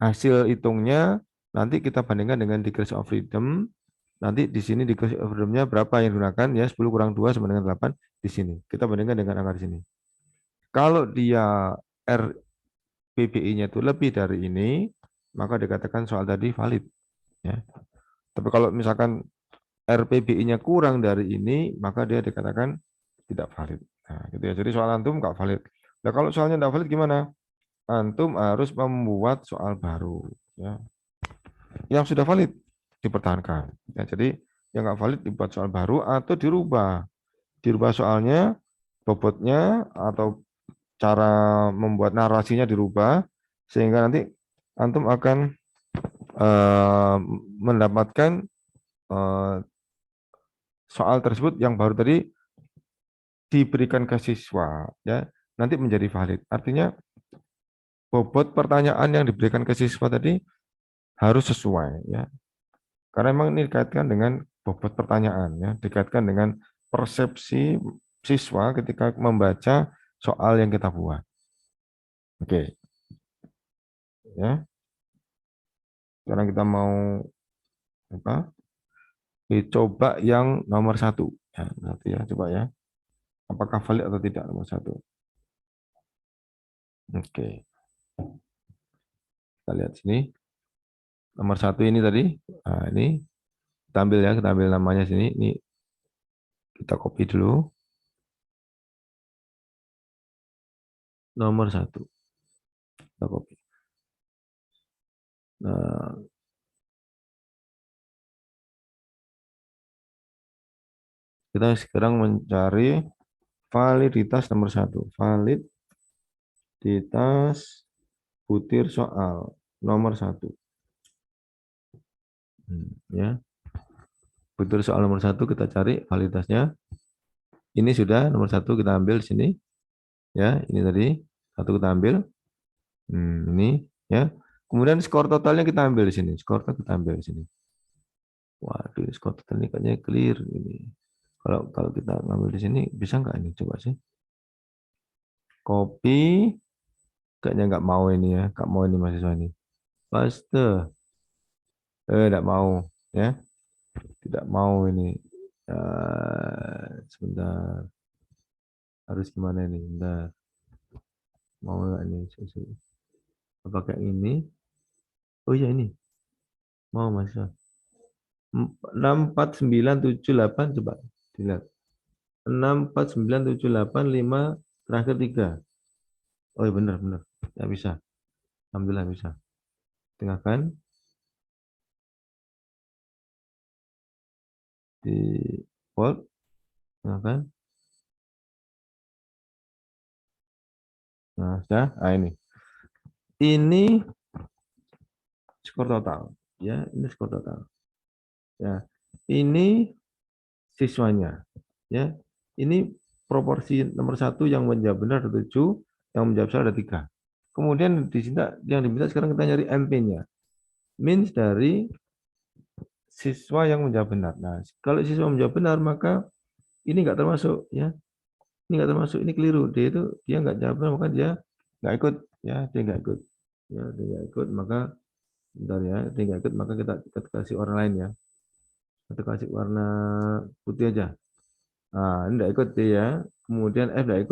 hasil hitungnya nanti kita bandingkan dengan degrees of freedom. Nanti di sini degrees of freedom-nya berapa yang digunakan, ya 10 kurang 2 sama dengan 8 di sini. Kita bandingkan dengan angka di sini. Kalau dia RPBI-nya itu lebih dari ini, maka dikatakan soal tadi valid. Ya. Tapi kalau misalkan RPBI-nya kurang dari ini, maka dia dikatakan tidak valid. Nah, gitu ya. Jadi soal antum nggak valid. Nah, kalau soalnya tidak valid gimana? Antum harus membuat soal baru. Ya. Yang sudah valid dipertahankan. Ya, jadi yang nggak valid dibuat soal baru atau dirubah. Dirubah soalnya, bobotnya, atau cara membuat narasinya dirubah, sehingga nanti antum akan mendapatkan soal tersebut yang baru tadi diberikan ke siswa, ya, nanti menjadi valid. Artinya bobot pertanyaan yang diberikan ke siswa tadi harus sesuai, ya. Karena memang ini dikaitkan dengan bobot pertanyaan, ya, dikaitkan dengan persepsi siswa ketika membaca soal yang kita buat. Oke, ya. Sekarang kita mau apa? Coba yang nomor 1, ya, nanti ya, coba ya. Apakah valid atau tidak nomor 1? Oke, kita lihat sini. Nomor 1 ini tadi, nah ini kita ambil ya, kita ambil namanya sini. Ini kita copy dulu. Nomor 1, kita copy. Nah, kita sekarang mencari validitas nomor 1. Validitas butir soal nomor 1. Ya. Butir soal nomor 1 kita cari validitasnya. Ini sudah nomor 1 kita ambil di sini. Ya, ini tadi 1 kita ambil. Ini ya. Kemudian skor totalnya kita ambil di sini. Skornya kita ambil di sini. Waduh, skor total ini kayaknya clear ini. Kalau kita ngambil di sini bisa nggak ini? Coba sih. Copy. Kayaknya nggak mau ini ya. Nggak mau ini mahasiswa ini. Paste. Nggak mau ya. Tidak mau ini. Sebentar. Harus gimana ini? Bentar. Mau nggak ini? Apakah ini? Oh iya ini. Mau mahasiswa. 64978 coba dilihat. 64978 terakhir 3. Oh iya benar. Ya bisa. Alhamdulillah bisa. Tengahkan. Di volt. Tengahkan. Nah, sudah. Nah, ini. Ini skor total. Ya, ini skor total. Ya, ini siswanya. Ya, ini proporsi nomor 1 yang menjawab benar ada 7, yang menjawab salah ada 3. Kemudian di sini yang diminta sekarang kita nyari MP-nya. Means dari siswa yang menjawab benar. Nah, kalau siswa menjawab benar maka ini enggak termasuk ya. Ini enggak termasuk, ini keliru. Dia enggak jawab benar maka dia enggak ikut ya, dia enggak ikut. Ya, dia enggak ikut maka bentar ya, dia enggak ikut maka kita kasih warna lain ya. Kita kasih warna putih aja. Nah, ini enggak ikut dia. Kemudian F enggak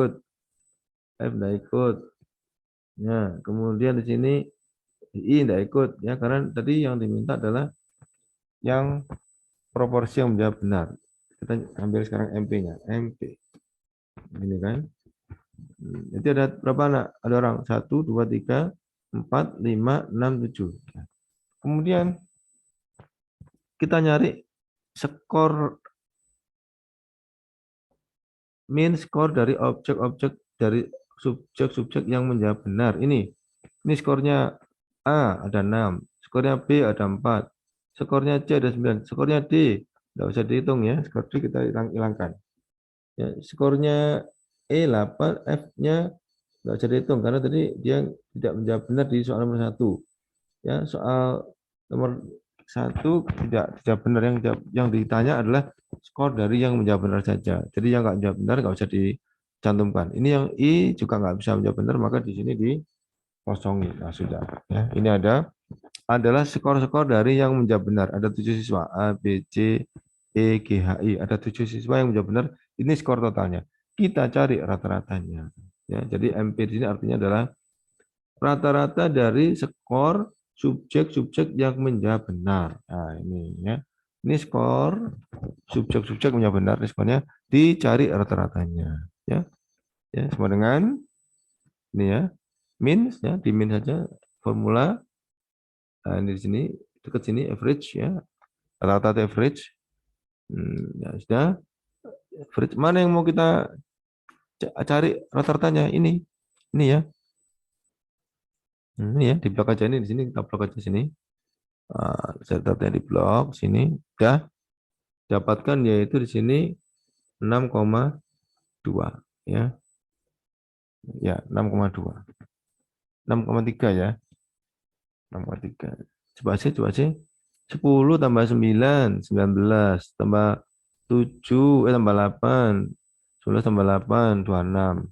ikut. Ya, kemudian di sini I enggak ikut ya, karena tadi yang diminta adalah yang proporsi yang menjawab benar. Kita ambil sekarang MP-nya. MP. Ini kan. Jadi ada berapa anak? Ada orang. 1, 2, 3, 4, 5, 6, 7. Kemudian kita nyari skor min skor dari objek-objek dari subjek-subjek yang menjawab benar. Ini skornya A ada 6, skornya B ada 4, skornya C ada 9, skornya D tidak usah dihitung ya, skor D kita hilangkan. Ya, skornya E8, F-nya nggak bisa dihitung karena tadi dia tidak menjawab benar di soal nomor 1. Ya, soal nomor 1 tidak benar, yang ditanya adalah skor dari yang menjawab benar saja. Jadi yang nggak menjawab benar nggak usah dicantumkan. Ini yang I juga nggak bisa menjawab benar, maka di sini dikosongi. Nah, sudah. Ya, ini adalah skor-skor dari yang menjawab benar. Ada 7 siswa A, B, C, E, G, H, I. Ada 7 siswa yang menjawab benar. Ini skor totalnya. Kita cari rata-ratanya. Ya, jadi MP di sini artinya adalah rata-rata dari skor subjek-subjek yang menjawab benar. Nah, ini ya. Ini skor subjek-subjek menjawab benar, responnya dicari rata-ratanya. Ya, ya, sama dengan ini ya. Min ya, di min saja formula. Nah, ini di sini dekat sini average ya. Rata-rata average. Ya sudah. Average mana yang mau kita cari rata-ratanya? Ini ya. Ini ya, di blok aja ini, di sini kita blok aja sini. Datanya di blok sini. Udah dapatkan yaitu di sini 6,2 ya. Ya, 6,2. 6,3 ya. 6,3. Coba sih. 10 tambah 9, 19 tambah 7 tambah 8. 11 tambah 8, 26.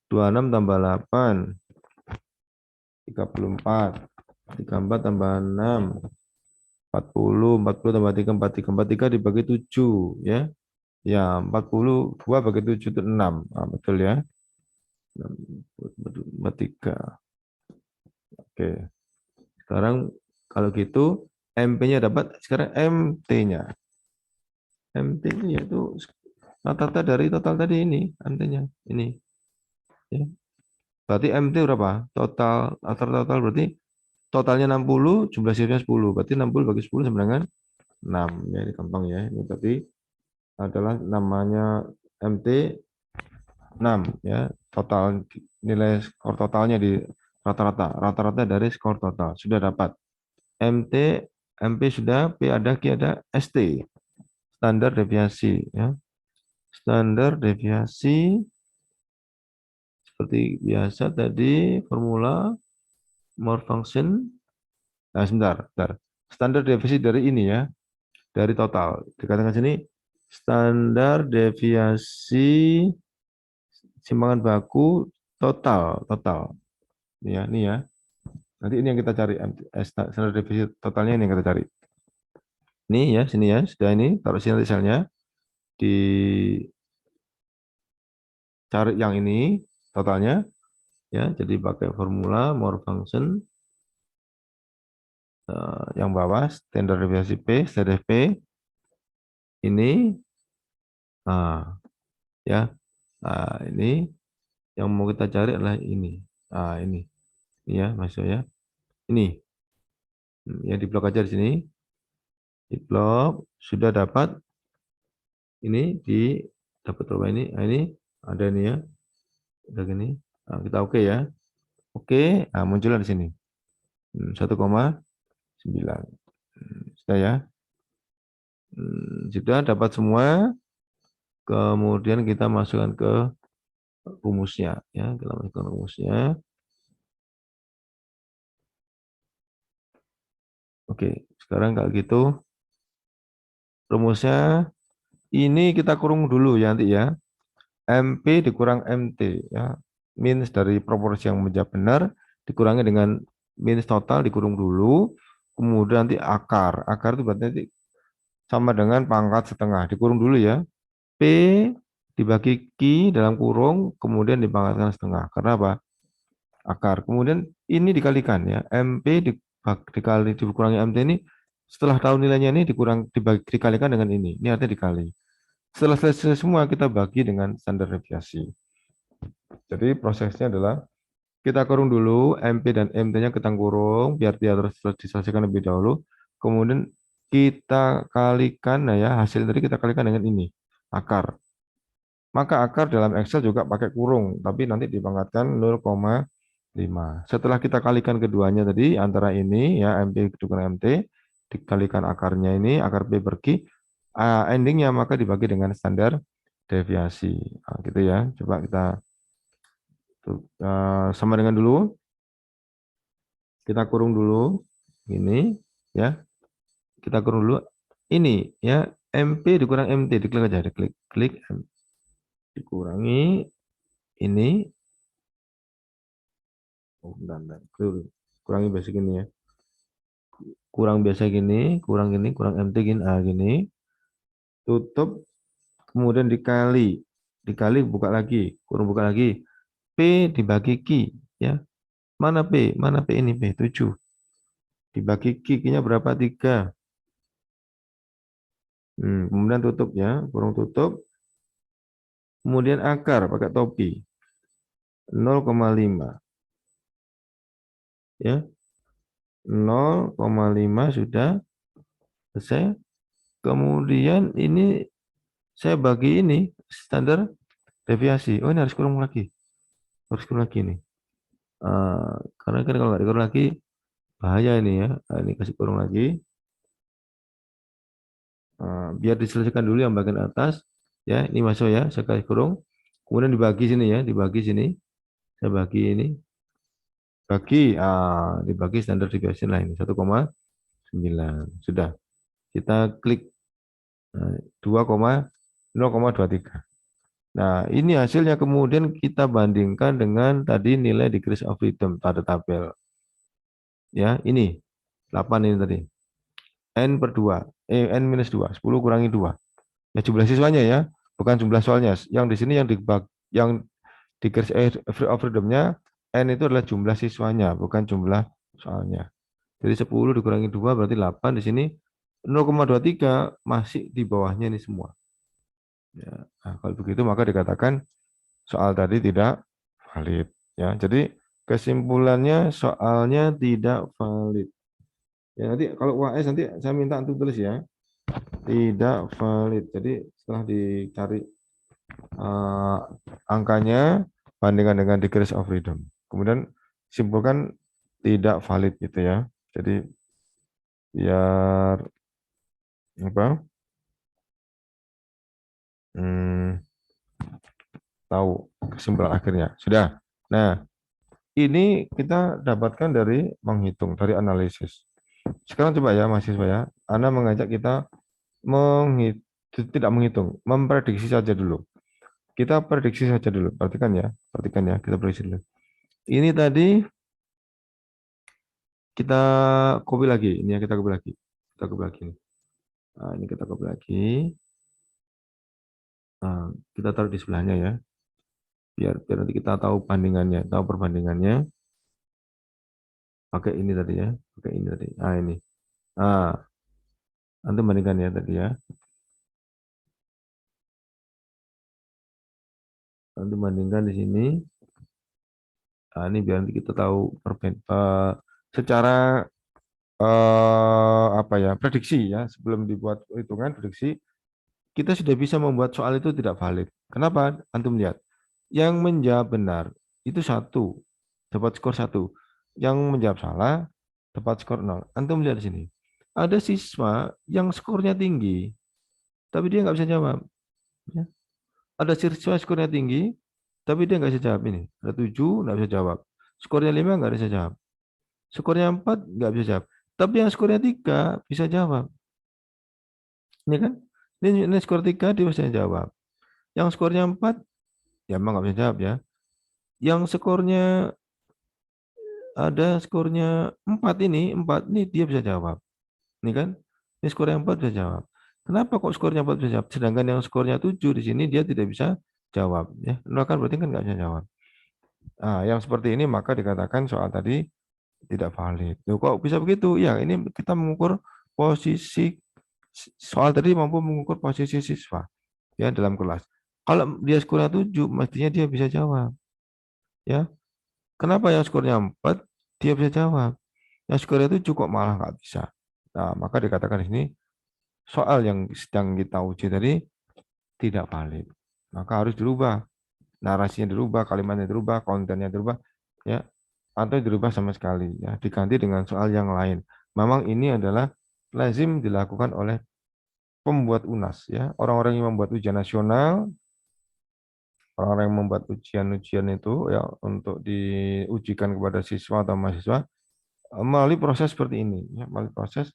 26 tambah 8, 34. 34 tambah 6, 40. 40 tambah 3, 43. 43 dibagi 7 ya. Ya, 42 bagi 7 itu 6. Nah, betul ya. 43. Oke. Sekarang kalau gitu MP-nya dapat, sekarang MT-nya. MT itu yaitu rata-rata dari total tadi ini, MT-nya. Ini. Ya. Berarti MT berapa? Total, total berarti totalnya 60, jumlah siswanya 10. Berarti 60 bagi 10 sama dengan 6. Ya, ini gampang ya. Ini berarti adalah namanya MT 6 ya. Total nilai skor totalnya di rata-rata. Rata-rata dari skor total. Sudah dapat. MT, MP sudah, P ada, Q ada, ST. Standar deviasi ya. Standar deviasi seperti biasa tadi formula more function. Nah, sebentar. Standar deviasi dari ini ya, dari total. Dikatakan sini standar deviasi simpangan baku total. Ini ya. Nanti ini yang kita cari, standar deviasi totalnya ini yang kita cari. Ini ya, sini ya, sudah ini taruh sini nanti selnya. Dicari yang ini totalnya ya, jadi pakai formula more function yang bawah standar deviasi P, standar P ini ya. Ini yang mau kita cari adalah ini. Ini ya, masuk ya. Ini ya, di blok aja di sini. Di blok sudah dapat ini, dapat berapa ini? Ini ada ini ya. Udah gini. Kita oke ya. Oke, muncullah di sini. 1,9. Sudah ya. Sudah dapat semua. Kemudian kita masukkan ke rumusnya ya. Kita masukkan rumusnya. Oke, sekarang kalau gitu rumusnya ini kita kurung dulu ya nanti ya. MP dikurang MT ya. Minus dari proporsi yang menjawab benar dikurangi dengan minus total dikurung dulu. Kemudian nanti akar. Akar itu berarti nanti sama dengan pangkat setengah. Dikurung dulu ya. P dibagi Q dalam kurung, kemudian dipangkatkan setengah. Karena apa? Akar. Kemudian ini dikalikan ya. MP dikurangi MT ini, setelah tahu nilainya ini dikalikan dengan ini. Ini artinya dikali. Setelah selesai semua, kita bagi dengan standar deviasi. Jadi prosesnya adalah kita kurung dulu, MP dan MT-nya kita kurung, biar dia terus diselesaikan lebih dahulu. Kemudian kita kalikan, nah ya, hasil tadi kita kalikan dengan ini, akar. Maka akar dalam Excel juga pakai kurung, tapi nanti dipangkatkan 0,5. Setelah kita kalikan keduanya tadi, antara ini ya, MP dengan MT, dikalikan akarnya ini, akar P pergi, endingnya maka dibagi dengan standar deviasi. Nah, gitu ya. Coba kita sama dengan dulu. Kita kurung dulu. Ini ya. Kita kurung dulu. Ini ya. MP dikurang MT. Diklik aja. Diklik. Klik. Dikurangi. Ini. Oh, bentar. Kurangi basic ini ya. Kurang biasa gini. Kurang gini. Kurang MT gini. Gini. Tutup. Kemudian dikali. Dikali buka lagi. Kurung buka lagi. P dibagi Q. Ya. Mana P? Mana P ini P? 7. Dibagi Q-nya berapa? 3. Kemudian tutup ya. Kurung tutup. Kemudian akar pakai topi. 0,5. Ya. 0,5 sudah selesai. Kemudian ini saya bagi ini standar deviasi. Oh, ini harus kurung lagi. Harus kurung lagi nih. Karena kan kalau nggak dikurung lagi bahaya ini ya. Ini kasih kurung lagi. Biar diselesaikan dulu yang bagian atas. Ya, ini masuk ya. Saya kasih kurung. Kemudian dibagi sini ya. Dibagi sini. Saya bagi ini. Dibagi standar deviation lah ini 1,9. Sudah. Kita klik 0,23. Nah, ini hasilnya kemudian kita bandingkan dengan tadi nilai degrees of freedom pada tabel. Ya, ini 8 ini tadi. N per 2. N minus 2. 10 kurangi 2. Ya, jumlah siswanya ya. Bukan jumlah soalnya. Yang di sini yang degrees of freedom-nya N itu adalah jumlah siswanya, bukan jumlah soalnya. Jadi 10 dikurangi 2 berarti 8. Di sini 0,23 masih di bawahnya ini semua. Ya, nah, kalau begitu maka dikatakan soal tadi tidak valid. Ya, jadi kesimpulannya soalnya tidak valid. Ya, nanti kalau UAS nanti saya minta untuk tulis ya. Tidak valid. Jadi setelah dicari angkanya bandingkan dengan degrees of freedom. Kemudian simpulkan tidak valid gitu ya. Jadi biar apa? Tahu kesimpulan akhirnya. Sudah. Nah, ini kita dapatkan dari menghitung, dari analisis. Sekarang coba ya mahasiswa ya. Anda mengajak kita tidak menghitung, memprediksi saja dulu. Kita prediksi saja dulu. Perhatikan ya, kita prediksi dulu. Ini tadi kita copy lagi. Ini ya kita copy lagi. Kita copy lagi. Nah, ini kita copy lagi. Nah, kita taruh di sebelahnya ya. Biar nanti kita tahu bandingannya, tahu perbandingannya. Pakai ini tadi ya, pakai ini tadi. Nah, ini. Nanti bandingkan ya tadi ya. Nanti bandingkan di sini. Nah, ini biar nanti kita tahu secara apa ya, prediksi ya, sebelum dibuat hitungan prediksi, kita sudah bisa membuat soal itu tidak valid. Kenapa? Antum lihat. Yang menjawab benar itu 1, dapat skor 1. Yang menjawab salah dapat skor 0. Antum lihat di sini. Ada siswa yang skornya tinggi, tapi dia nggak bisa jawab. Ya. Ada siswa skornya tinggi, tapi dia nggak bisa jawab ini. Ada 7, nggak bisa jawab. Skornya 5, nggak bisa jawab. Skornya 4, nggak bisa jawab. Tapi yang skornya 3, bisa jawab. Ini kan? Ini skor 3, dia bisa jawab. Yang skornya 4, ya emang nggak bisa jawab ya. Yang skornya ada skornya 4 ini dia bisa jawab. Ini kan? Ini skornya 4 bisa jawab. Kenapa kok skornya 4 bisa jawab? Sedangkan yang skornya 7 di sini dia tidak bisa jawab. Ya, kan berarti kan nggak bisa jawab. Nah, yang seperti ini maka dikatakan soal tadi tidak valid. Loh, kok bisa begitu? Ya, ini kita mengukur posisi soal tadi mampu mengukur posisi siswa ya dalam kelas. Kalau dia skornya 7, mestinya dia bisa jawab. Ya. Kenapa yang skornya 4 dia bisa jawab? Yang skornya 7 kok malah nggak bisa. Nah, maka dikatakan di sini soal yang sedang kita uji tadi tidak valid. Maka harus dirubah. Narasinya dirubah, kalimatnya dirubah, kontennya dirubah, ya, atau dirubah sama sekali, ya, diganti dengan soal yang lain. Memang ini adalah lazim dilakukan oleh pembuat UNAS, ya, orang-orang yang membuat ujian nasional orang-orang yang membuat ujian-ujian itu ya untuk diujikan kepada siswa atau mahasiswa melalui proses seperti ini, ya, melalui proses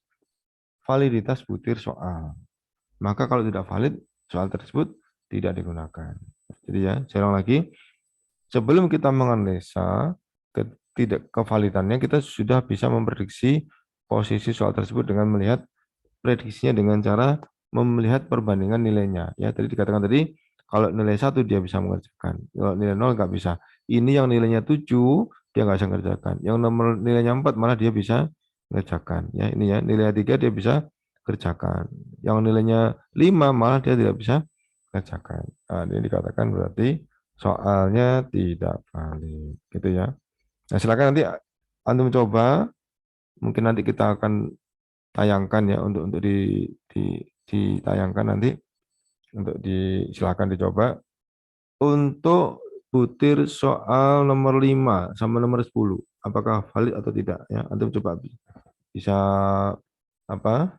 validitas butir soal. Maka kalau tidak valid, soal tersebut tidak digunakan. Jadi ya, saya ulang lagi, sebelum kita menganalisa tidak kevalidannya, kita sudah bisa memprediksi posisi soal tersebut dengan melihat prediksinya dengan cara melihat perbandingan nilainya. Ya, tadi dikatakan tadi, kalau nilai 1 dia bisa mengerjakan, kalau nilai 0 nggak bisa. Ini yang nilainya 7, dia nggak bisa mengerjakan. Yang nomor nilainya 4 malah dia bisa mengerjakan. Ya, ini ya, nilai 3 dia bisa kerjakan. Yang nilainya 5 malah dia tidak bisa kerjakan. Nah, ini dikatakan berarti soalnya tidak valid. Gitu ya. Nah, silakan nanti antum coba, mungkin nanti kita akan tayangkan ya untuk ditayangkan nanti untuk silakan dicoba untuk butir soal nomor 5 sama nomor 10 apakah valid atau tidak ya, antum coba bisa apa,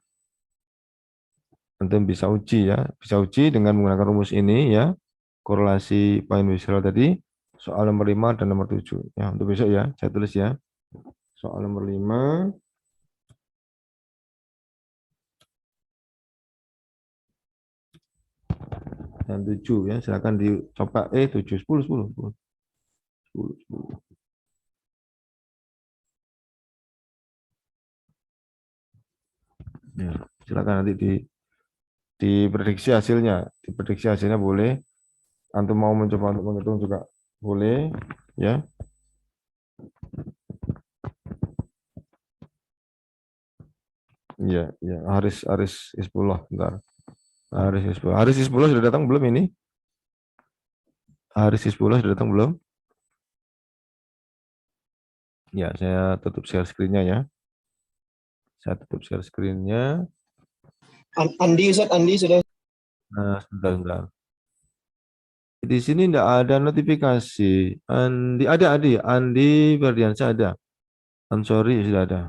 antum bisa uji ya, bisa uji dengan menggunakan rumus ini ya, korelasi poin visual tadi soal nomor 5 dan nomor 7 ya, untuk besok ya saya tulis ya, soal nomor 5 dan 7 ya, silakan dicoba 7 10 10 10 10 10. Ya, silakan nanti diprediksi hasilnya boleh, antum mau mencoba untuk menghitung juga boleh ya. Iya, ya, Haris Isbullah, bentar. Haris Isbullah sudah datang belum ini? Haris Isbullah sudah datang belum? Ya, saya tutup share screen-nya ya. Saya tutup share screen-nya. Andi, Ustaz, Andi sudah. Nah, sebentar. Di sini tidak ada notifikasi. Andi Berdiansyah ada. Ansori sudah ada.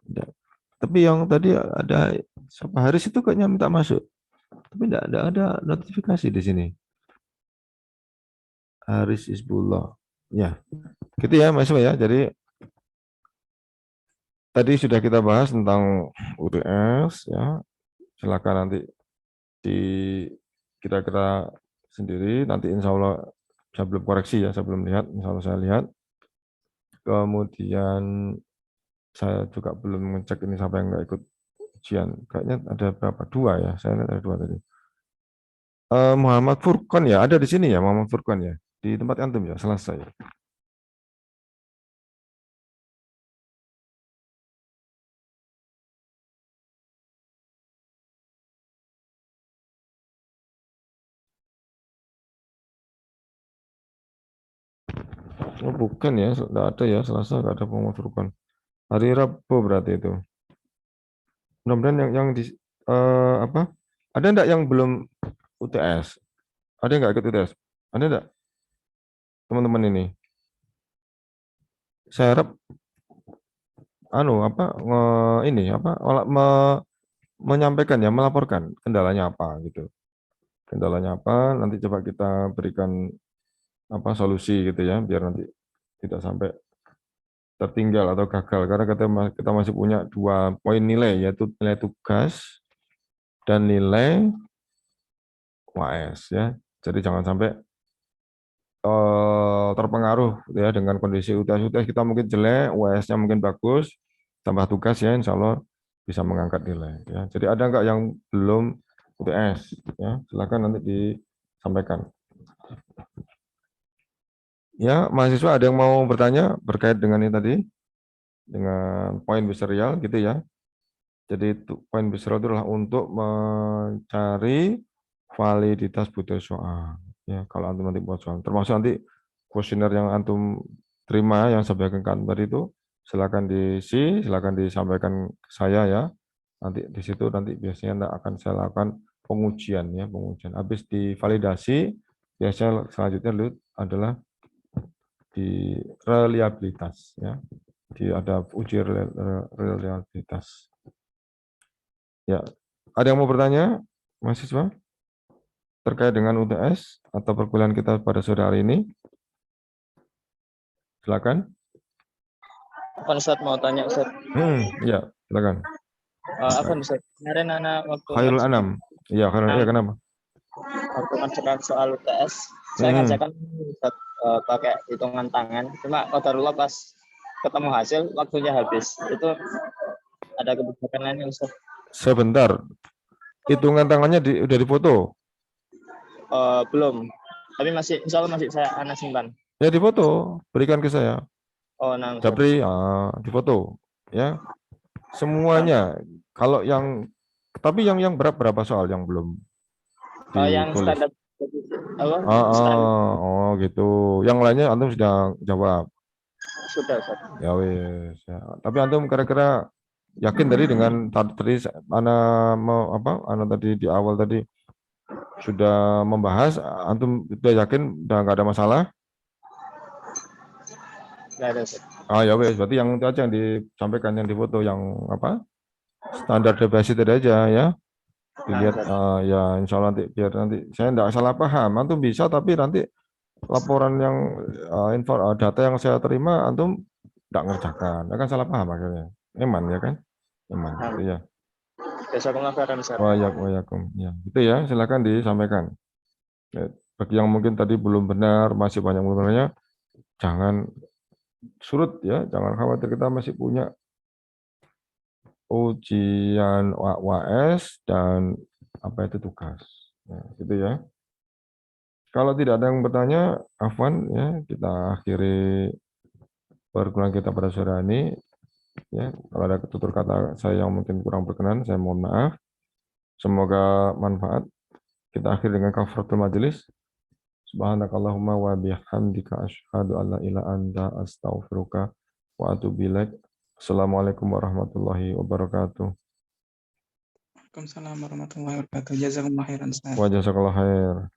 Tidak. Tapi yang tadi ada siapa Haris itu kayaknya minta masuk. Tapi tidak ada notifikasi di sini. Haris Isbullah. Ya, gitu ya Mas ya. Jadi tadi sudah kita bahas tentang UTS ya. Silakan nanti di kita sendiri nanti insya Allah saya belum koreksi ya, saya belum lihat, insya Allah saya lihat. Kemudian saya juga belum ngecek ini siapa yang nggak ikut ujian. Kayaknya ada berapa? 2 ya, saya lihat ada 2 tadi. Muhammad Furqan ya, ada di sini ya Muhammad Furqan ya. Di tempat antum ya, selesai. Oh bukan ya, tidak ada ya, Selasa nggak ada Muhammad Furqan. Hari Rabu berarti itu. Mudah-mudahan yang di apa? Ada enggak yang belum UTS? Ada yang nggak ikut UTS? Ada enggak teman-teman ini? Saya harap ini apa menyampaikan ya, melaporkan kendalanya apa gitu. Kendalanya apa? Nanti coba kita berikan apa solusi gitu ya, biar nanti tidak sampai tertinggal atau gagal karena kita masih punya 2 poin nilai, yaitu nilai tugas dan nilai UAS ya. Jadi jangan sampai terpengaruh ya dengan kondisi UTS kita mungkin jelek, UAS-nya mungkin bagus, tambah tugas ya, insya Allah bisa mengangkat nilai ya. Jadi ada nggak yang belum UTS ya? Silakan nanti disampaikan. Ya, mahasiswa ada yang mau bertanya berkait dengan ini tadi, dengan poin biserial gitu ya. Jadi poin biserial itu adalah untuk mencari validitas butir soal. Ya, kalau antum nanti buat soal, termasuk nanti kuesioner yang antum terima yang saya bagikan tadi itu, silakan diisi, silakan disampaikan ke saya ya. Nanti di situ nanti biasanya akan saya lakukan pengujian ya, pengujian. Habis divalidasi, biasanya selanjutnya adalah di reliabilitas ya, ada uji reliabilitas ya. Ada yang mau bertanya mahasiswa? terkait dengan UTS atau perkuliahan kita pada sore hari ini? Silakan. Apa Ustaz mau tanya Ustaz? Ya, silakan. Apa Ustaz? Kemarin anak waktu Khairul Anam. Iya, Khairul. Iya, kenapa? waktu menceritakan soal UTS, saya ngajarkan Ustaz pakai hitungan tangan. Cuma qadarullah pas ketemu hasil waktunya habis. Itu ada kebijakan lainnya Ustaz? Sebentar. Hitungan tangannya udah difoto. Belum. Tapi masih insya Allah masih saya anak simpan. Ya difoto, berikan ke saya. Oh, nah Ustaz. Japri, difoto. Ya. Semuanya. Kalau tapi yang berapa soal yang belum Yang ditulis? standar apa? Oh gitu. Yang lainnya antum sudah jawab. Sudah Ustaz. Ya wes. Ya. Tapi antum kira-kira yakin tadi dengan tadi ana tadi di awal tadi sudah membahas, antum sudah yakin udah nggak ada masalah? Nggak ada Ustaz. Ya wes, berarti yang itu aja yang disampaikan, yang difoto, yang standar deviasi tadi aja ya. Dilihat ya, insya Allah nanti biar nanti saya tidak salah paham, antum bisa, tapi nanti laporan yang data yang saya terima antum tidak ngerjakan, akan salah paham akhirnya. Eman ya kan? Eman, gitu ya. Jazakumullah khairan Ustaz. Wayakum. Ya, itu ya, silakan disampaikan. Ya, bagi yang mungkin tadi belum benar, masih banyak belum benarnya, jangan surut ya, jangan khawatir, kita masih punya ujian UAS dan apa itu tugas. Ya, gitu ya. Kalau tidak ada yang bertanya, afwan ya, kita akhiri perkuliahan kita pada sore ini. Ya, kalau ada tutur kata saya yang mungkin kurang berkenan, saya mohon maaf. Semoga manfaat. Kita akhiri dengan kafaratul majelis. Subhanakallahumma wa bihamdika asyhadu an la ilaha anta astaghfiruka wa atubu ilaik. Assalamualaikum warahmatullahi wabarakatuh. Waalaikumsalam warahmatullahi wabarakatuh. Jazakumullah khairan Ustaz. Wa jazakallahu khair.